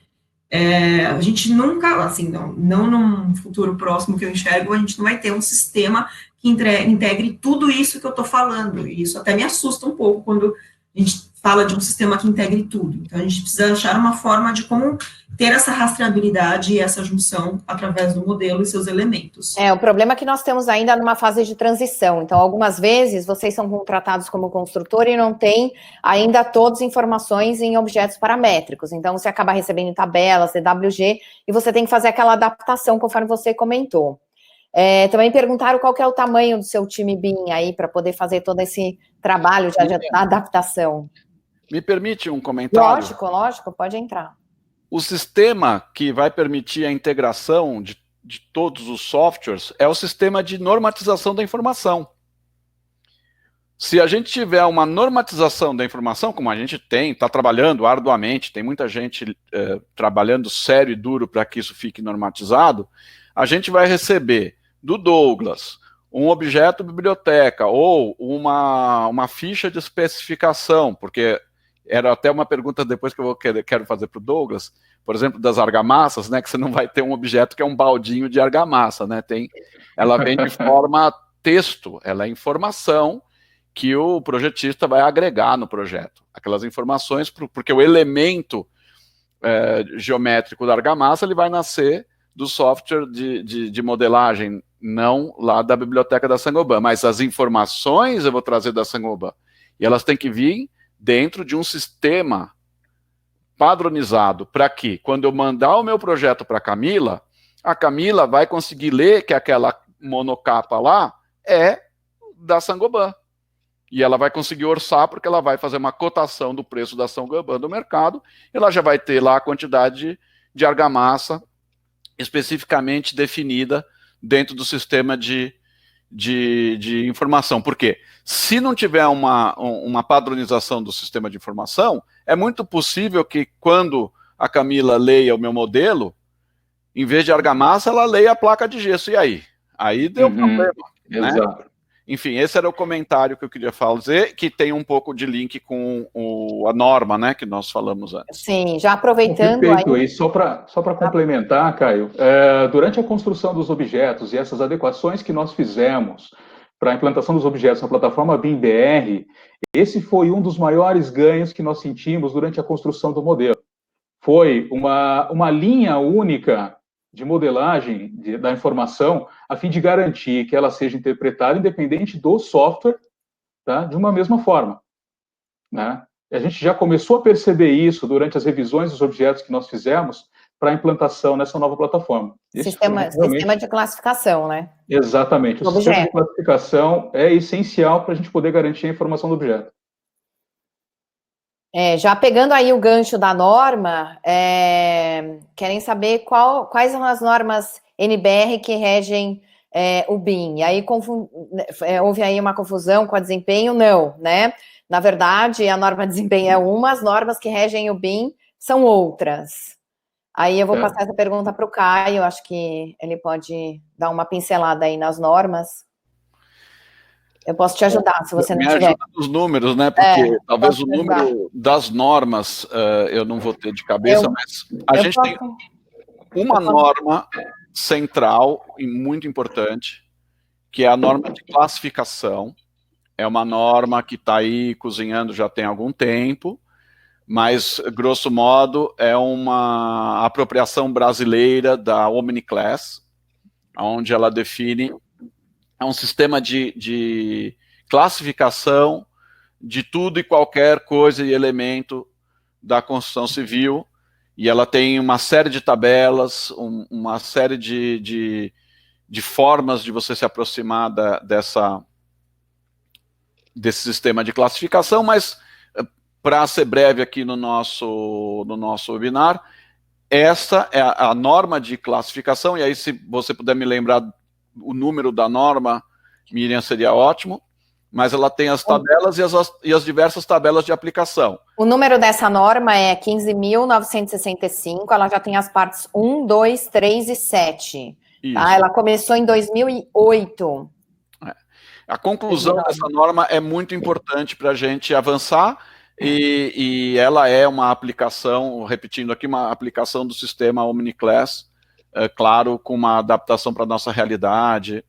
Speaker 3: a gente nunca, assim, não num futuro próximo que eu enxergo, a gente não vai ter um sistema que integre tudo isso que eu estou falando, e isso até me assusta um pouco quando a gente fala de um sistema que integre tudo. Então, a gente precisa achar uma forma de como ter essa rastreabilidade e essa junção através do modelo e seus elementos.
Speaker 5: O problema é que nós temos ainda numa fase de transição. Então, algumas vezes, vocês são contratados como construtor e não tem ainda todas as informações em objetos paramétricos. Então, você acaba recebendo tabelas, DWG, e você tem que fazer aquela adaptação, conforme você comentou. Também perguntaram qual que é o tamanho do seu time BIM aí, para poder fazer todo esse trabalho de adaptação.
Speaker 4: Me permite um comentário?
Speaker 5: Lógico, pode entrar.
Speaker 4: O sistema que vai permitir a integração de todos os softwares é o sistema de normatização da informação. Se a gente tiver uma normatização da informação, como a gente tem, está trabalhando arduamente, tem muita gente trabalhando sério e duro para que isso fique normatizado, a gente vai receber do Douglas um objeto biblioteca ou uma ficha de especificação, porque era até uma pergunta depois que eu quero fazer para o Douglas, por exemplo, das argamassas, né, que você não vai ter um objeto que é um baldinho de argamassa, né, ela vem de forma texto, ela é informação que o projetista vai agregar no projeto, aquelas informações, porque o elemento geométrico da argamassa, ele vai nascer do software de modelagem, não lá da biblioteca da Saint-Gobain, mas as informações eu vou trazer da Saint-Gobain, e elas têm que vir dentro de um sistema padronizado, para que, quando eu mandar o meu projeto para a Camila vai conseguir ler que aquela monocapa lá é da Saint-Gobain. E ela vai conseguir orçar, porque ela vai fazer uma cotação do preço da Saint-Gobain do mercado, e ela já vai ter lá a quantidade de argamassa especificamente definida dentro do sistema de informação. Por quê? Se não tiver uma padronização do sistema de informação, é muito possível que quando a Camila leia o meu modelo, em vez de argamassa, ela leia a placa de gesso. E aí? Aí deu problema.
Speaker 2: Exato.
Speaker 4: Né? Enfim, esse era o comentário que eu queria fazer, que tem um pouco de link com a norma, né, que nós falamos antes.
Speaker 5: Sim, já aproveitando...
Speaker 2: Perfeito, e só para complementar, Caio, durante a construção dos objetos e essas adequações que nós fizemos para a implantação dos objetos na plataforma BIM-BR, esse foi um dos maiores ganhos que nós sentimos durante a construção do modelo. Foi uma linha única de modelagem da informação, a fim de garantir que ela seja interpretada independente do software, tá, de uma mesma forma. Né? A gente já começou a perceber isso durante as revisões dos objetos que nós fizemos para a implantação nessa nova plataforma.
Speaker 5: Sistema de classificação, né?
Speaker 2: Exatamente. O sistema de classificação é essencial para a gente poder garantir a informação do objeto.
Speaker 5: Já pegando aí o gancho da norma, querem saber quais são as normas NBR que regem o BIM. E aí houve aí uma confusão com a desempenho, não, né? Na verdade, a norma de desempenho é uma, as normas que regem o BIM são outras. Aí eu vou passar essa pergunta para o Caio, acho que ele pode dar uma pincelada aí nas normas. Eu posso te ajudar, se você não tiver.
Speaker 4: Me ajuda nos números, né? Porque talvez o número das normas eu não vou ter de cabeça, mas a gente tem uma norma central e muito importante, que é a norma de classificação. É uma norma que está aí cozinhando já tem algum tempo, mas, grosso modo, é uma apropriação brasileira da OmniClass, onde ela define um sistema de classificação de tudo e qualquer coisa e elemento da construção civil, e ela tem uma série de tabelas, uma série de formas de você se aproximar desse sistema de classificação, mas para ser breve aqui no nosso webinar, essa é a norma de classificação, e aí se você puder me lembrar o número da norma, Miriam, seria ótimo, mas ela tem as tabelas e as diversas tabelas de aplicação.
Speaker 5: O número dessa norma é 15.965, ela já tem as partes 1, 2, 3 e 7. Tá? Ela começou em 2008.
Speaker 4: A conclusão dessa norma é muito importante para a gente avançar, e ela é uma aplicação, repetindo aqui, uma aplicação do sistema OmniClass, claro, com uma adaptação para a nossa realidade,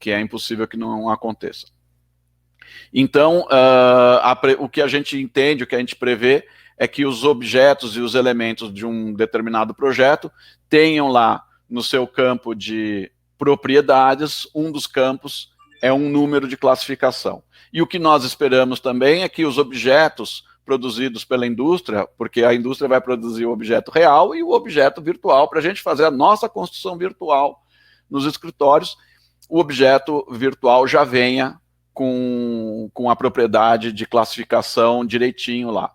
Speaker 4: que é impossível que não aconteça. Então, o que a gente entende, o que a gente prevê, é que os objetos e os elementos de um determinado projeto tenham lá no seu campo de propriedades, um dos campos é um número de classificação. E o que nós esperamos também é que os objetos produzidos pela indústria, porque a indústria vai produzir o objeto real e o objeto virtual, para a gente fazer a nossa construção virtual nos escritórios, o objeto virtual já venha com a propriedade de classificação direitinho lá.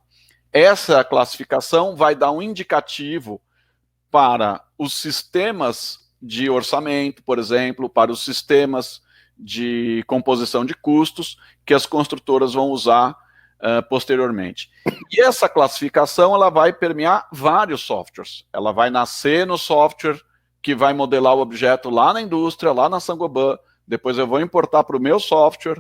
Speaker 4: Essa classificação vai dar um indicativo para os sistemas de orçamento, por exemplo, para os sistemas de composição de custos que as construtoras vão usar posteriormente. E essa classificação ela vai permear vários softwares. Ela vai nascer no software que vai modelar o objeto lá na indústria, lá na Saint-Gobain, depois eu vou importar para o meu software,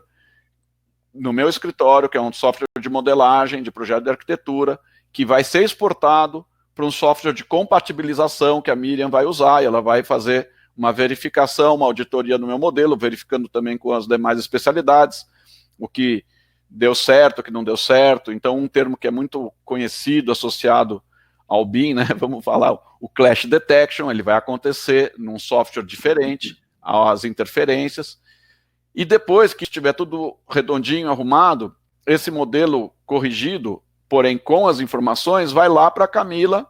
Speaker 4: no meu escritório, que é um software de modelagem, de projeto de arquitetura, que vai ser exportado para um software de compatibilização que a Miriam vai usar, e ela vai fazer uma verificação, uma auditoria no meu modelo, verificando também com as demais especialidades, o que deu certo, o que não deu certo. Então, um termo que é muito conhecido, associado ao BIM, né, vamos falar, o Clash Detection, ele vai acontecer num software diferente, as interferências, e depois que estiver tudo redondinho, arrumado, esse modelo corrigido, porém com as informações, vai lá para a Camila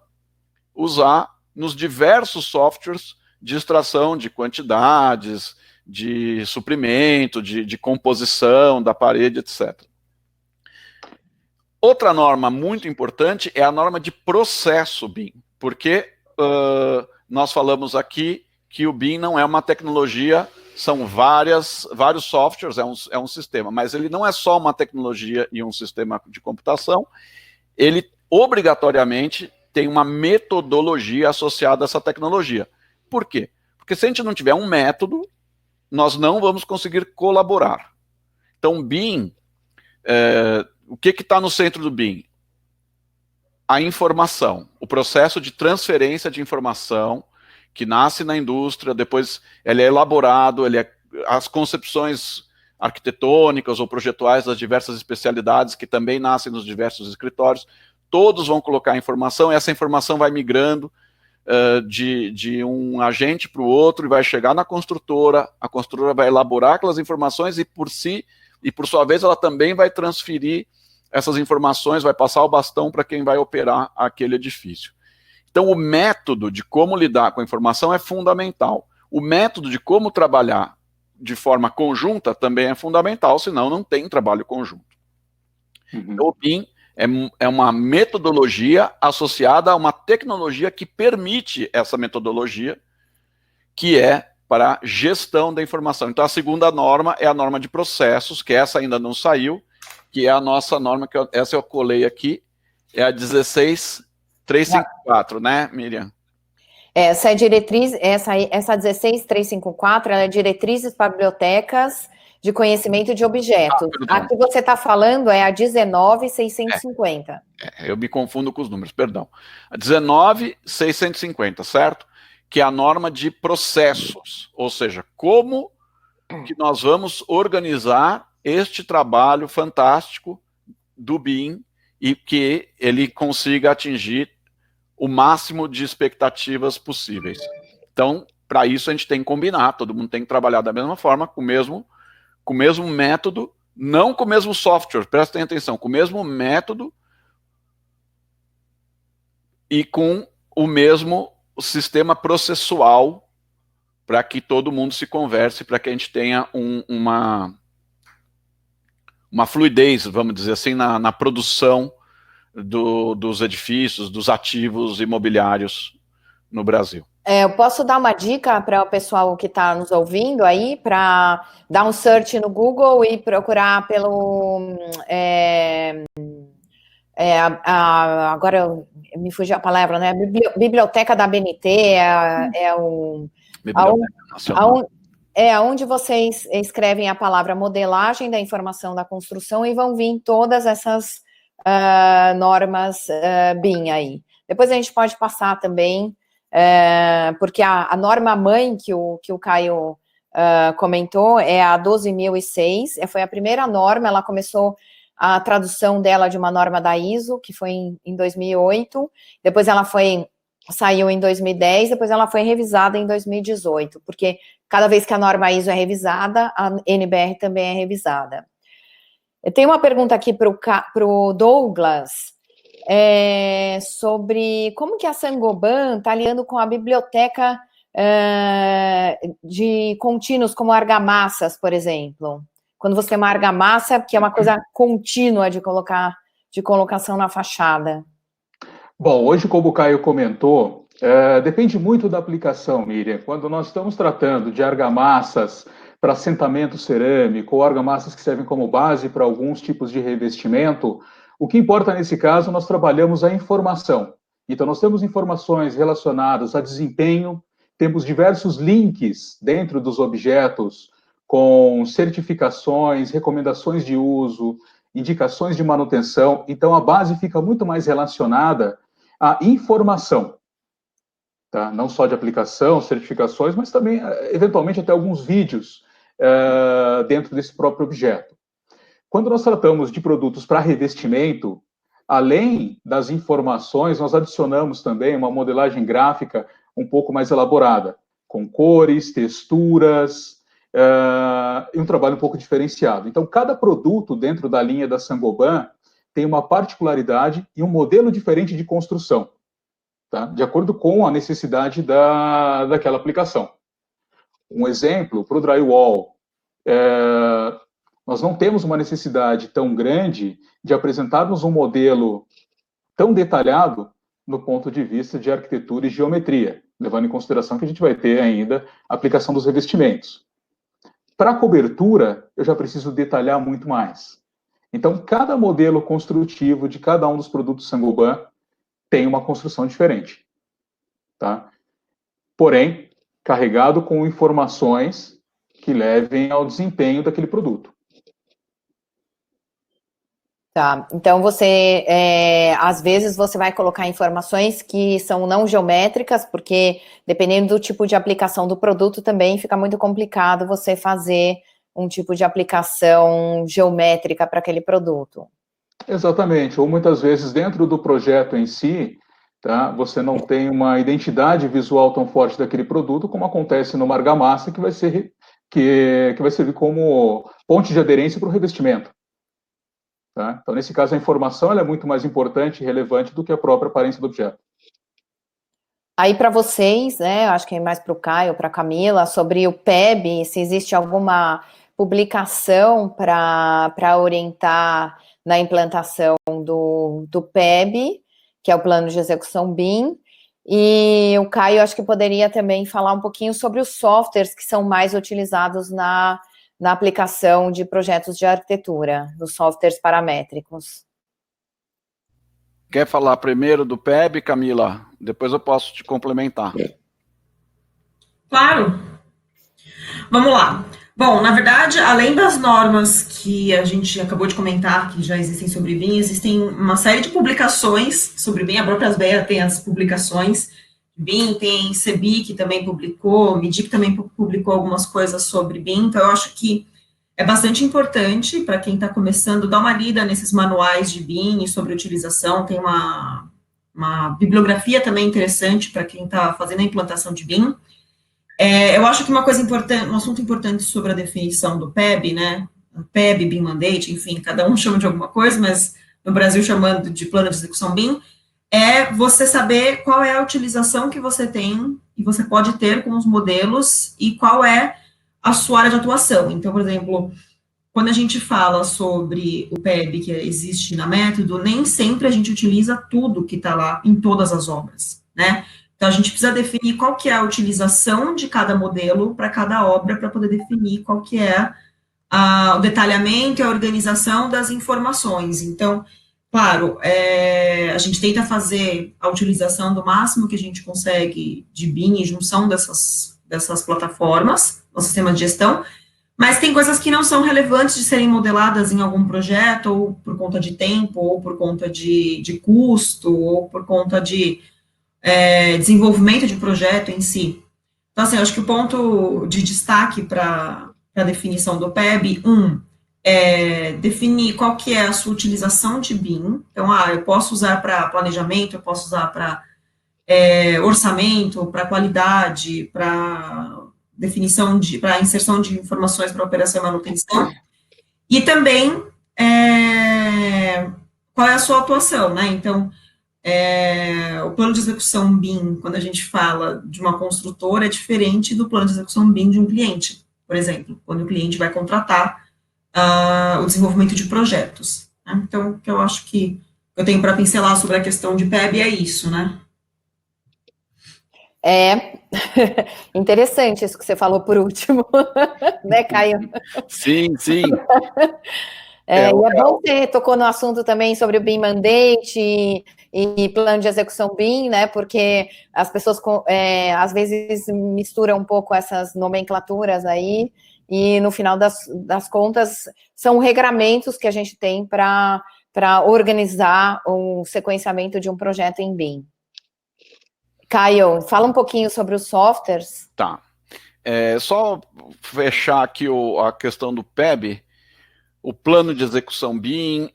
Speaker 4: usar nos diversos softwares de extração de quantidades, de suprimento, de composição da parede, etc. Outra norma muito importante é a norma de processo BIM, porque nós falamos aqui que o BIM não é uma tecnologia, são vários softwares, é um sistema, mas ele não é só uma tecnologia e um sistema de computação, ele obrigatoriamente tem uma metodologia associada a essa tecnologia. Por quê? Porque se a gente não tiver um método, nós não vamos conseguir colaborar. Então, o BIM, o que está no centro do BIM? A informação, o processo de transferência de informação, que nasce na indústria, depois ele é elaborado, as concepções arquitetônicas ou projetuais das diversas especialidades, que também nascem nos diversos escritórios, todos vão colocar informação, e essa informação vai migrando de um agente para o outro, e vai chegar na construtora, a construtora vai elaborar aquelas informações, e por sua vez, ela também vai transferir essas informações, vai passar o bastão para quem vai operar aquele edifício. Então, o método de como lidar com a informação é fundamental. O método de como trabalhar de forma conjunta também é fundamental, senão não tem trabalho conjunto. Então, o BIM é uma metodologia associada a uma tecnologia que permite essa metodologia, que é para gestão da informação. Então, a segunda norma é a norma de processos, que essa ainda não saiu, que é a nossa norma, essa eu colei aqui, é a 16354, né, Miriam?
Speaker 5: Essa é diretriz, essa 16354, ela é diretrizes para bibliotecas de conhecimento de objetos. A que você está falando é a 19650.
Speaker 4: Eu me confundo com os números, perdão. A 19650, certo? Que é a norma de processos, ou seja, como que nós vamos organizar este trabalho fantástico do BIM e que ele consiga atingir o máximo de expectativas possíveis. Então, para isso a gente tem que combinar, todo mundo tem que trabalhar da mesma forma, com o mesmo método, não com o mesmo software, prestem atenção, com o mesmo método e com o mesmo sistema processual, para que todo mundo se converse, para que a gente tenha uma fluidez, vamos dizer assim, na produção dos edifícios, dos ativos imobiliários no Brasil.
Speaker 5: Eu posso dar uma dica para o pessoal que está nos ouvindo aí, para dar um search no Google e procurar pelo... agora me fugiu a palavra, né? Biblioteca da BNT,
Speaker 4: Biblioteca Nacional.
Speaker 5: Onde vocês escrevem a palavra modelagem da informação da construção e vão vir todas essas normas BIM aí. Depois a gente pode passar também, porque a norma mãe que o Caio comentou é a 12.006, foi a primeira norma, ela começou a tradução dela de uma norma da ISO, que foi em 2008, depois ela saiu em 2010, depois ela foi revisada em 2018, porque cada vez que a norma ISO é revisada, a NBR também é revisada. Eu tenho uma pergunta aqui para o Douglas, sobre como que a Saint-Gobain está lidando com a biblioteca de contínuos, como argamassas, por exemplo. Quando você tem uma argamassa, que é uma coisa contínua de colocação na fachada.
Speaker 2: Bom, hoje, como o Caio comentou, depende muito da aplicação, Miriam. Quando nós estamos tratando de argamassas para assentamento cerâmico ou argamassas que servem como base para alguns tipos de revestimento, o que importa nesse caso, nós trabalhamos a informação. Então, nós temos informações relacionadas a desempenho, temos diversos links dentro dos objetos com certificações, recomendações de uso, indicações de manutenção. Então, a base fica muito mais relacionada à informação. Tá? Não só de aplicação, certificações, mas também, eventualmente, até alguns vídeos dentro desse próprio objeto. Quando nós tratamos de produtos para revestimento, além das informações, nós adicionamos também uma modelagem gráfica um pouco mais elaborada, com cores, texturas, e um trabalho um pouco diferenciado. Então, cada produto dentro da linha da Saint-Gobain tem uma particularidade e um modelo diferente de construção, tá? De acordo com a necessidade daquela aplicação. Um exemplo, para o drywall, nós não temos uma necessidade tão grande de apresentarmos um modelo tão detalhado no ponto de vista de arquitetura e geometria, levando em consideração que a gente vai ter ainda a aplicação dos revestimentos. Para a cobertura, eu já preciso detalhar muito mais. Então, cada modelo construtivo de cada um dos produtos Saint-Gobain tem uma construção diferente, tá? Porém, carregado com informações que levem ao desempenho daquele produto.
Speaker 5: Tá, então você, às vezes você vai colocar informações que são não geométricas, porque dependendo do tipo de aplicação do produto também fica muito complicado você fazer um tipo de aplicação geométrica para aquele produto. Exatamente,
Speaker 2: ou muitas vezes dentro do projeto em si, tá, você não tem uma identidade visual tão forte daquele produto, como acontece numa argamassa, que vai servir como ponte de aderência para o revestimento. Tá? Então, nesse caso, a informação ela é muito mais importante e relevante do que a própria aparência do objeto.
Speaker 5: Aí, para vocês, né, acho que é mais para o Caio, para a Camila, sobre o PEB, se existe alguma publicação para orientar na implantação do PEB, que é o Plano de Execução BIM, e o Caio acho que poderia também falar um pouquinho sobre os softwares que são mais utilizados na aplicação de projetos de arquitetura, dos softwares paramétricos.
Speaker 4: Quer falar primeiro do PEB, Camila? Depois eu posso te complementar.
Speaker 3: Claro. Vamos lá. Bom, na verdade, além das normas que a gente acabou de comentar, que já existem sobre BIM, existem uma série de publicações sobre BIM, a própria Asbeia tem as publicações BIM, tem CEBI que também publicou, MIDI que também publicou algumas coisas sobre BIM, então eu acho que é bastante importante para quem está começando dar uma lida nesses manuais de BIM e sobre utilização, tem uma bibliografia também interessante para quem está fazendo a implantação de BIM. Eu acho que uma coisa importante, um assunto importante sobre a definição do PEB, né, PEB, BIM Mandate, enfim, cada um chama de alguma coisa, mas no Brasil chamando de Plano de Execução BIM, é você saber qual é a utilização que você tem e você pode ter com os modelos e qual é a sua área de atuação. Então, por exemplo, quando a gente fala sobre o PEB que existe na Método, nem sempre a gente utiliza tudo que está lá em todas as obras, né? Então, a gente precisa definir qual que é a utilização de cada modelo para cada obra, para poder definir qual que é o detalhamento e a organização das informações. Então, claro, a gente tenta fazer a utilização do máximo que a gente consegue de BIM e junção dessas plataformas no sistema de gestão, mas tem coisas que não são relevantes de serem modeladas em algum projeto, ou por conta de tempo, ou por conta de custo, ou por conta de desenvolvimento de projeto em si. Então, assim, eu acho que o ponto de destaque para a definição do PEB, é definir qual que é a sua utilização de BIM. Então, eu posso usar para planejamento, eu posso usar para orçamento, para qualidade, para definição para inserção de informações para operação e manutenção. E também qual é a sua atuação, né? Então, o plano de execução BIM, quando a gente fala de uma construtora, é diferente do plano de execução BIM de um cliente, por exemplo, quando o cliente vai contratar o desenvolvimento de projetos. Né? Então, o que eu acho que eu tenho para pincelar sobre a questão de PEB é isso, né?
Speaker 5: Interessante isso que você falou por último, né, Caio?
Speaker 4: Sim, sim.
Speaker 5: E é bom que você tocou no assunto também sobre o BIM Mandate e plano de execução BIM, né, porque as pessoas às vezes misturam um pouco essas nomenclaturas aí, e no final das contas são regramentos que a gente tem para organizar o sequenciamento de um projeto em BIM. Caio, fala um pouquinho sobre os softwares.
Speaker 4: Tá. Só fechar aqui a questão do PEB, o plano de execução BIM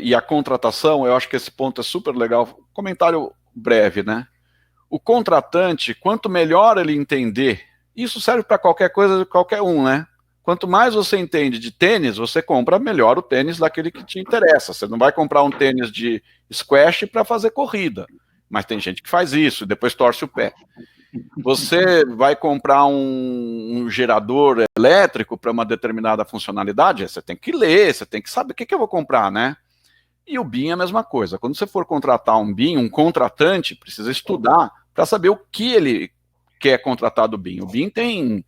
Speaker 4: e a contratação, eu acho que esse ponto é super legal. Comentário breve, né? O contratante, quanto melhor ele entender, Isso serve para qualquer coisa de qualquer um, né? Quanto mais você entende de tênis, você compra melhor o tênis daquele que te interessa. Você não vai comprar um tênis de squash para fazer corrida, mas tem gente que faz isso e depois torce o pé. Você vai comprar um gerador elétrico para uma determinada funcionalidade, você tem que ler, você tem que saber o que eu vou comprar, né? E o BIM é a mesma coisa. Quando você for contratar um BIM, um contratante precisa estudar para saber o que ele quer contratar do BIM. O BIM tem...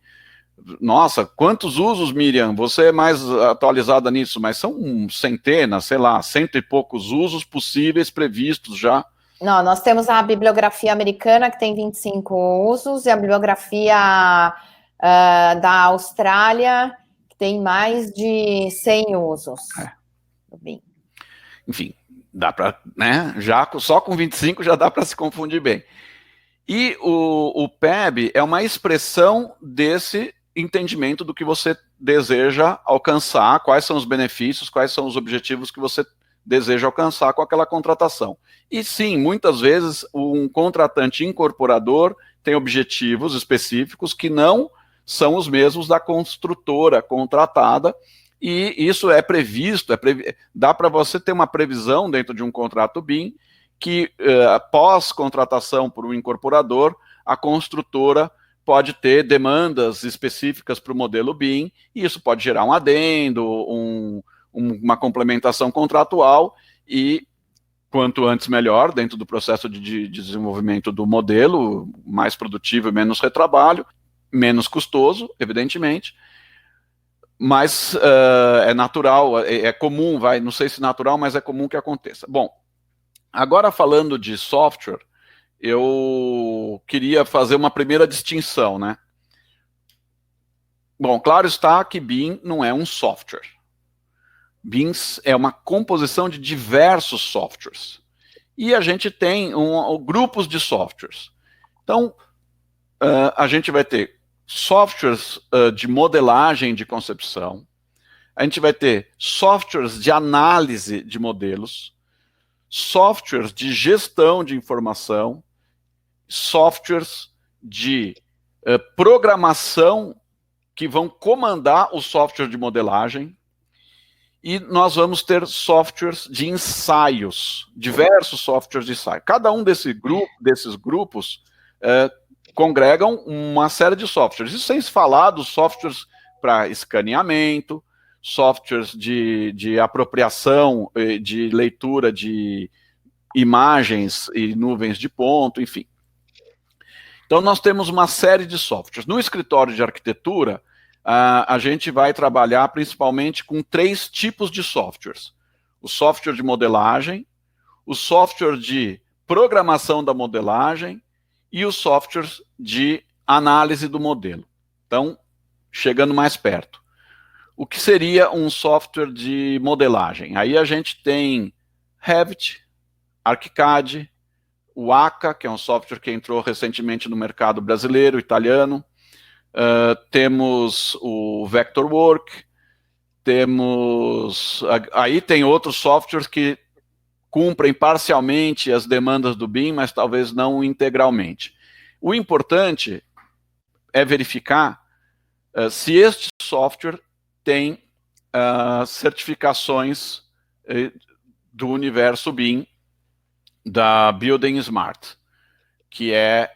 Speaker 4: Nossa, quantos usos, Miriam? Você é mais atualizada nisso, mas são centenas, sei lá, 100 e poucos usos possíveis previstos já.
Speaker 5: Não, nós temos a bibliografia americana, que tem 25 usos, e a bibliografia da Austrália, que tem mais de 100 usos.
Speaker 4: Enfim, dá para, né? Já só com 25 já dá para se confundir bem. E o PEB é uma expressão desse entendimento do que você deseja alcançar, quais são os benefícios, quais são os objetivos que você deseja alcançar com aquela contratação. E sim, muitas vezes um contratante incorporador tem objetivos específicos que não são os mesmos da construtora contratada, e isso é previsto, dá para você ter uma previsão dentro de um contrato BIM que, após contratação por um incorporador, a construtora pode ter demandas específicas para o modelo BIM, e isso pode gerar um adendo, uma complementação contratual, e quanto antes melhor, dentro do processo de desenvolvimento do modelo, mais produtivo e menos retrabalho, menos custoso, evidentemente, mas é natural, é comum, não sei se natural, mas é comum que aconteça. Bom, agora falando de software, eu queria fazer uma primeira distinção, né? Bom, claro está que BIM não é um software. BIM é uma composição de diversos softwares. E a gente tem grupos de softwares. Então, a gente vai ter softwares de modelagem de concepção, a gente vai ter softwares de análise de modelos, softwares de gestão de informação, softwares de programação que vão comandar o software de modelagem, e nós vamos ter softwares de ensaios, diversos softwares de ensaio. Cada um desses grupos congregam uma série de softwares. Isso sem se falar dos softwares para escaneamento, softwares de apropriação, de leitura de imagens e nuvens de ponto, enfim. Então, nós temos uma série de softwares. No escritório de arquitetura, a gente vai trabalhar principalmente com 3 tipos de softwares. O software de modelagem, o software de programação da modelagem e os softwares de análise do modelo. Então, chegando mais perto. O que seria um software de modelagem? Aí a gente tem Revit, ArchiCAD, o ACA, que é um software que entrou recentemente no mercado brasileiro, italiano. Temos o Vectorworks, aí tem outros softwares que cumprem parcialmente as demandas do BIM, mas talvez não integralmente. O importante é verificar se este software tem certificações do universo BIM, da Building Smart, que é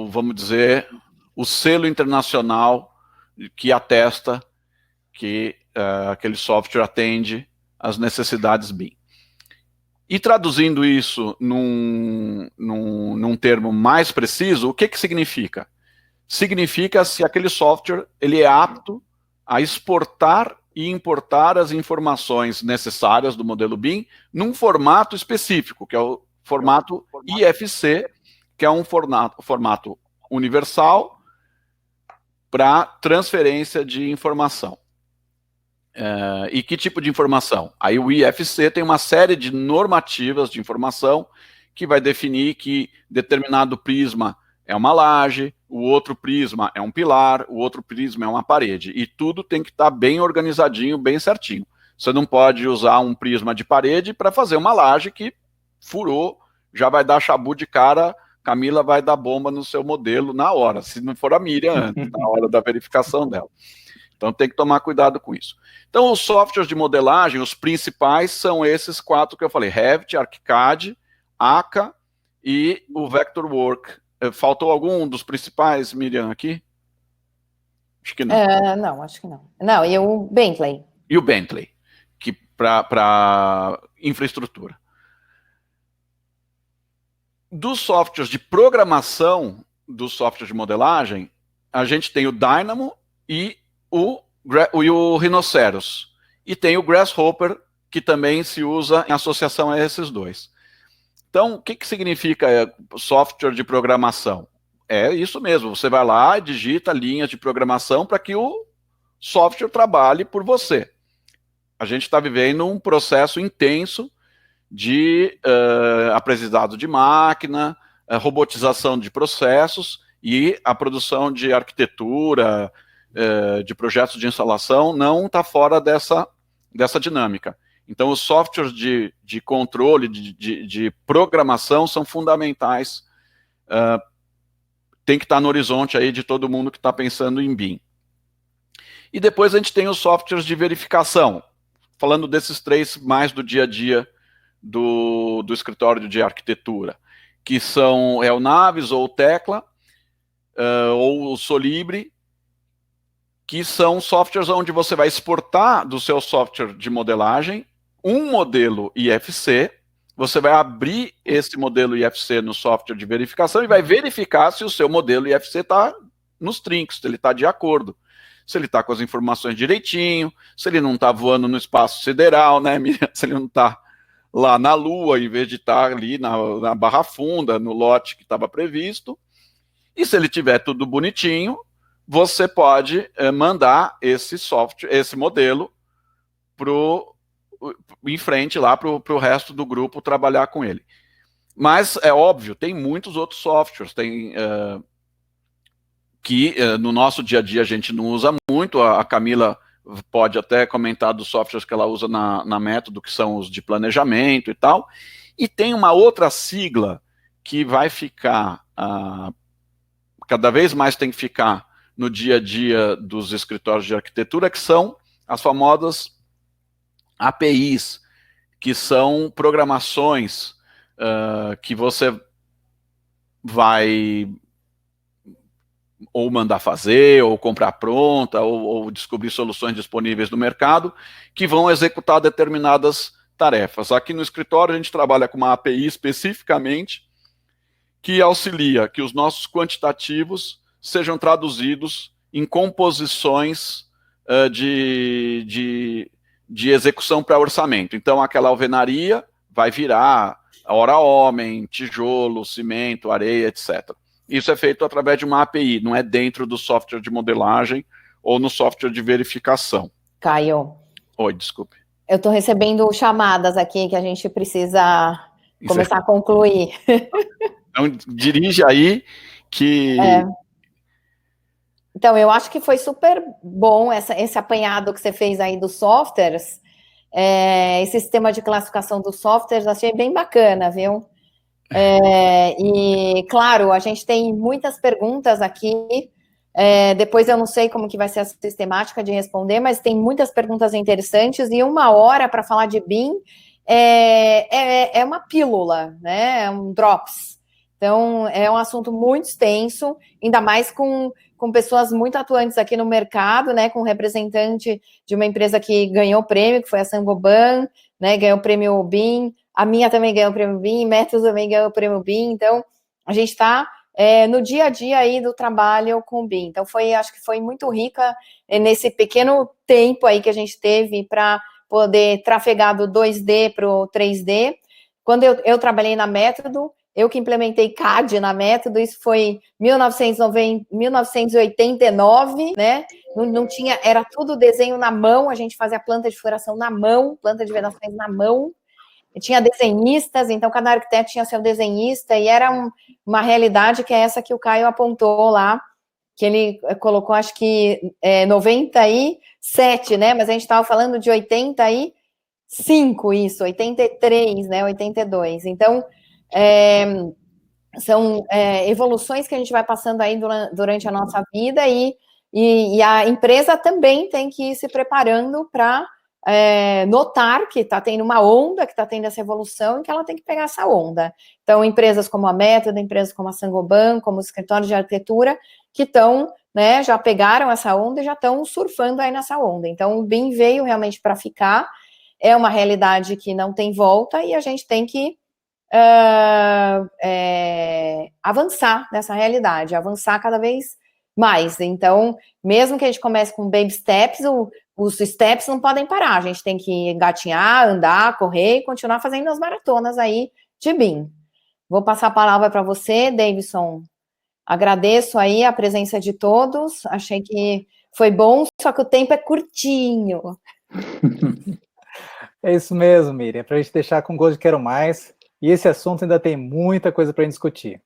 Speaker 4: vamos dizer, o selo internacional que atesta que aquele software atende às necessidades BIM. E traduzindo isso num termo mais preciso, o que significa? Significa se aquele software ele é apto a exportar e importar as informações necessárias do modelo BIM num formato específico, que é o formato IFC, que é um formato universal para transferência de informação. E que tipo de informação? Aí o IFC tem uma série de normativas de informação que vai definir que determinado prisma é uma laje, o outro prisma é um pilar, o outro prisma é uma parede. E tudo tem que estar bem organizadinho, bem certinho. Você não pode usar um prisma de parede para fazer uma laje que furou, já vai dar chabu de cara Camila vai dar bomba no seu modelo na hora, se não for a Miriam antes, na hora da verificação dela. Então tem que tomar cuidado com isso. Então os softwares de modelagem, os principais são esses 4 que eu falei, Revit, ArchiCAD, Aka e o Vectorworks. Faltou algum dos principais, Miriam, aqui? Acho que não.
Speaker 5: Não, acho que não. Não, e o Bentley.
Speaker 4: E o Bentley, que para infraestrutura. Dos softwares de programação, dos softwares de modelagem, a gente tem o Dynamo e o Rhinoceros. E tem o Grasshopper, que também se usa em associação a esses dois. Então, o que significa software de programação? É isso mesmo, você vai lá e digita linhas de programação para que o software trabalhe por você. A gente está vivendo um processo intenso de aprendizado de máquina, robotização de processos e a produção de arquitetura, de projetos de instalação não está fora dessa dinâmica. Então, os softwares de controle, de programação são fundamentais, tem que estar no horizonte aí de todo mundo que está pensando em BIM. E depois a gente tem os softwares de verificação, falando desses 3 mais do dia a dia do escritório de arquitetura, que são o Navis ou o Tecla, ou o Solibre, que são softwares onde você vai exportar do seu software de modelagem um modelo IFC, você vai abrir esse modelo IFC no software de verificação e vai verificar se o seu modelo IFC está nos trinques, se ele está de acordo, se ele está com as informações direitinho, se ele não está voando no espaço sideral, né, se ele não está lá na Lua, em vez de estar ali na Barra Funda, no lote que estava previsto, e se ele tiver tudo bonitinho, você pode mandar esse software, esse modelo em frente lá para o resto do grupo trabalhar com ele. Mas é óbvio, tem muitos outros softwares, tem que no nosso dia a dia a gente não usa muito, a Camila pode até comentar dos softwares que ela usa na Método, que são os de planejamento e tal, e tem uma outra sigla que vai ficar, cada vez mais tem que ficar no dia a dia dos escritórios de arquitetura, que são as famosas APIs, que são programações que você vai ou mandar fazer, ou comprar pronta, ou descobrir soluções disponíveis no mercado, que vão executar determinadas tarefas. Aqui no escritório a gente trabalha com uma API especificamente que auxilia que os nossos quantitativos sejam traduzidos em composições de execução para orçamento. Então, aquela alvenaria vai virar hora homem, tijolo, cimento, areia, etc. Isso é feito através de uma API, não é dentro do software de modelagem ou no software de verificação.
Speaker 5: Caio.
Speaker 4: Oi, desculpe.
Speaker 5: Eu estou recebendo chamadas aqui que a gente precisa começar a concluir.
Speaker 4: Então, dirige aí que...
Speaker 5: Então, eu acho que foi super bom esse apanhado que você fez aí dos softwares, esse sistema de classificação dos softwares, achei bem bacana, viu? E, claro, a gente tem muitas perguntas aqui, depois eu não sei como que vai ser a sistemática de responder, mas tem muitas perguntas interessantes, e 1 hora para falar de BIM é uma pílula, né? É um drops. Então, é um assunto muito extenso, ainda mais com pessoas muito atuantes aqui no mercado, né, com um representante de uma empresa que ganhou o prêmio, que foi a Saint-Gobain, né, ganhou o prêmio BIM, a minha também ganhou o prêmio BIM, Método também ganhou o prêmio BIM, então, a gente está no dia a dia aí do trabalho com o BIM, então acho que foi muito rica nesse pequeno tempo aí que a gente teve para poder trafegar do 2D para o 3D. Quando eu trabalhei na Método, eu que implementei CAD na Método, isso foi 1989, né? Não tinha, era tudo desenho na mão, a gente fazia planta de furação na mão, planta de vedações na mão, e tinha desenhistas, então cada arquiteto tinha seu desenhista, e era uma realidade que é essa que o Caio apontou lá, que ele colocou, acho que 97, né? Mas a gente estava falando de 85, isso, 83, né? 82. Então, são evoluções que a gente vai passando aí durante a nossa vida e a empresa também tem que ir se preparando para notar que está tendo uma onda, que está tendo essa evolução e que ela tem que pegar essa onda. Então, empresas como a Método, empresas como a Saint-Gobain, como os escritórios de arquitetura, que estão, né, já pegaram essa onda e já estão surfando aí nessa onda. Então, o BIM veio realmente para ficar, é uma realidade que não tem volta e a gente tem que avançar nessa realidade, avançar cada vez mais. Então, mesmo que a gente comece com baby steps, os steps não podem parar, a gente tem que engatinhar, andar, correr e continuar fazendo as maratonas aí de BIM. Vou passar a palavra para você, Davidson. Agradeço aí a presença de todos, achei que foi bom, só que o tempo é curtinho.
Speaker 1: É isso mesmo, Miriam, para a gente deixar com gosto de quero mais, e esse assunto ainda tem muita coisa para a gente discutir.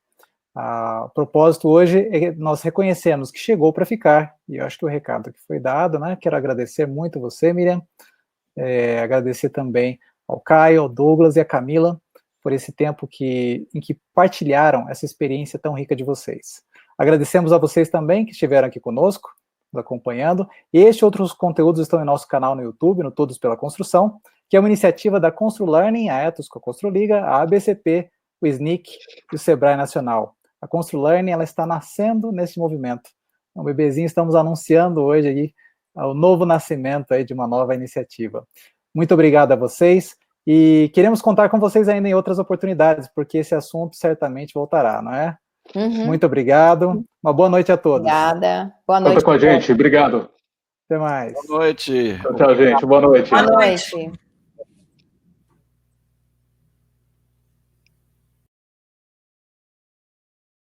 Speaker 1: O propósito hoje é que nós reconhecemos que chegou para ficar, e eu acho que o recado que foi dado, né, quero agradecer muito você, Miriam, agradecer também ao Caio, ao Douglas e à Camila, por esse tempo em que partilharam essa experiência tão rica de vocês. Agradecemos a vocês também que estiveram aqui conosco, nos acompanhando. Este e outros conteúdos estão em nosso canal no YouTube, no Todos pela Construção, que é uma iniciativa da ConstruLearning, a Ethos com a Construliga, a ABCP, o SNIC e o Sebrae Nacional. A ConstruLearning, ela está nascendo nesse movimento. É um bebezinho, estamos anunciando hoje aí o novo nascimento aí de uma nova iniciativa. Muito obrigado a vocês. E queremos contar com vocês ainda em outras oportunidades, porque esse assunto certamente voltará, não é? Uhum. Muito obrigado. Uma boa noite a todos.
Speaker 5: Obrigada. Boa noite.
Speaker 2: Conta com a gente. Obrigado.
Speaker 1: Até mais.
Speaker 4: Boa noite.
Speaker 2: Tchau, gente. Boa noite.
Speaker 5: Boa noite.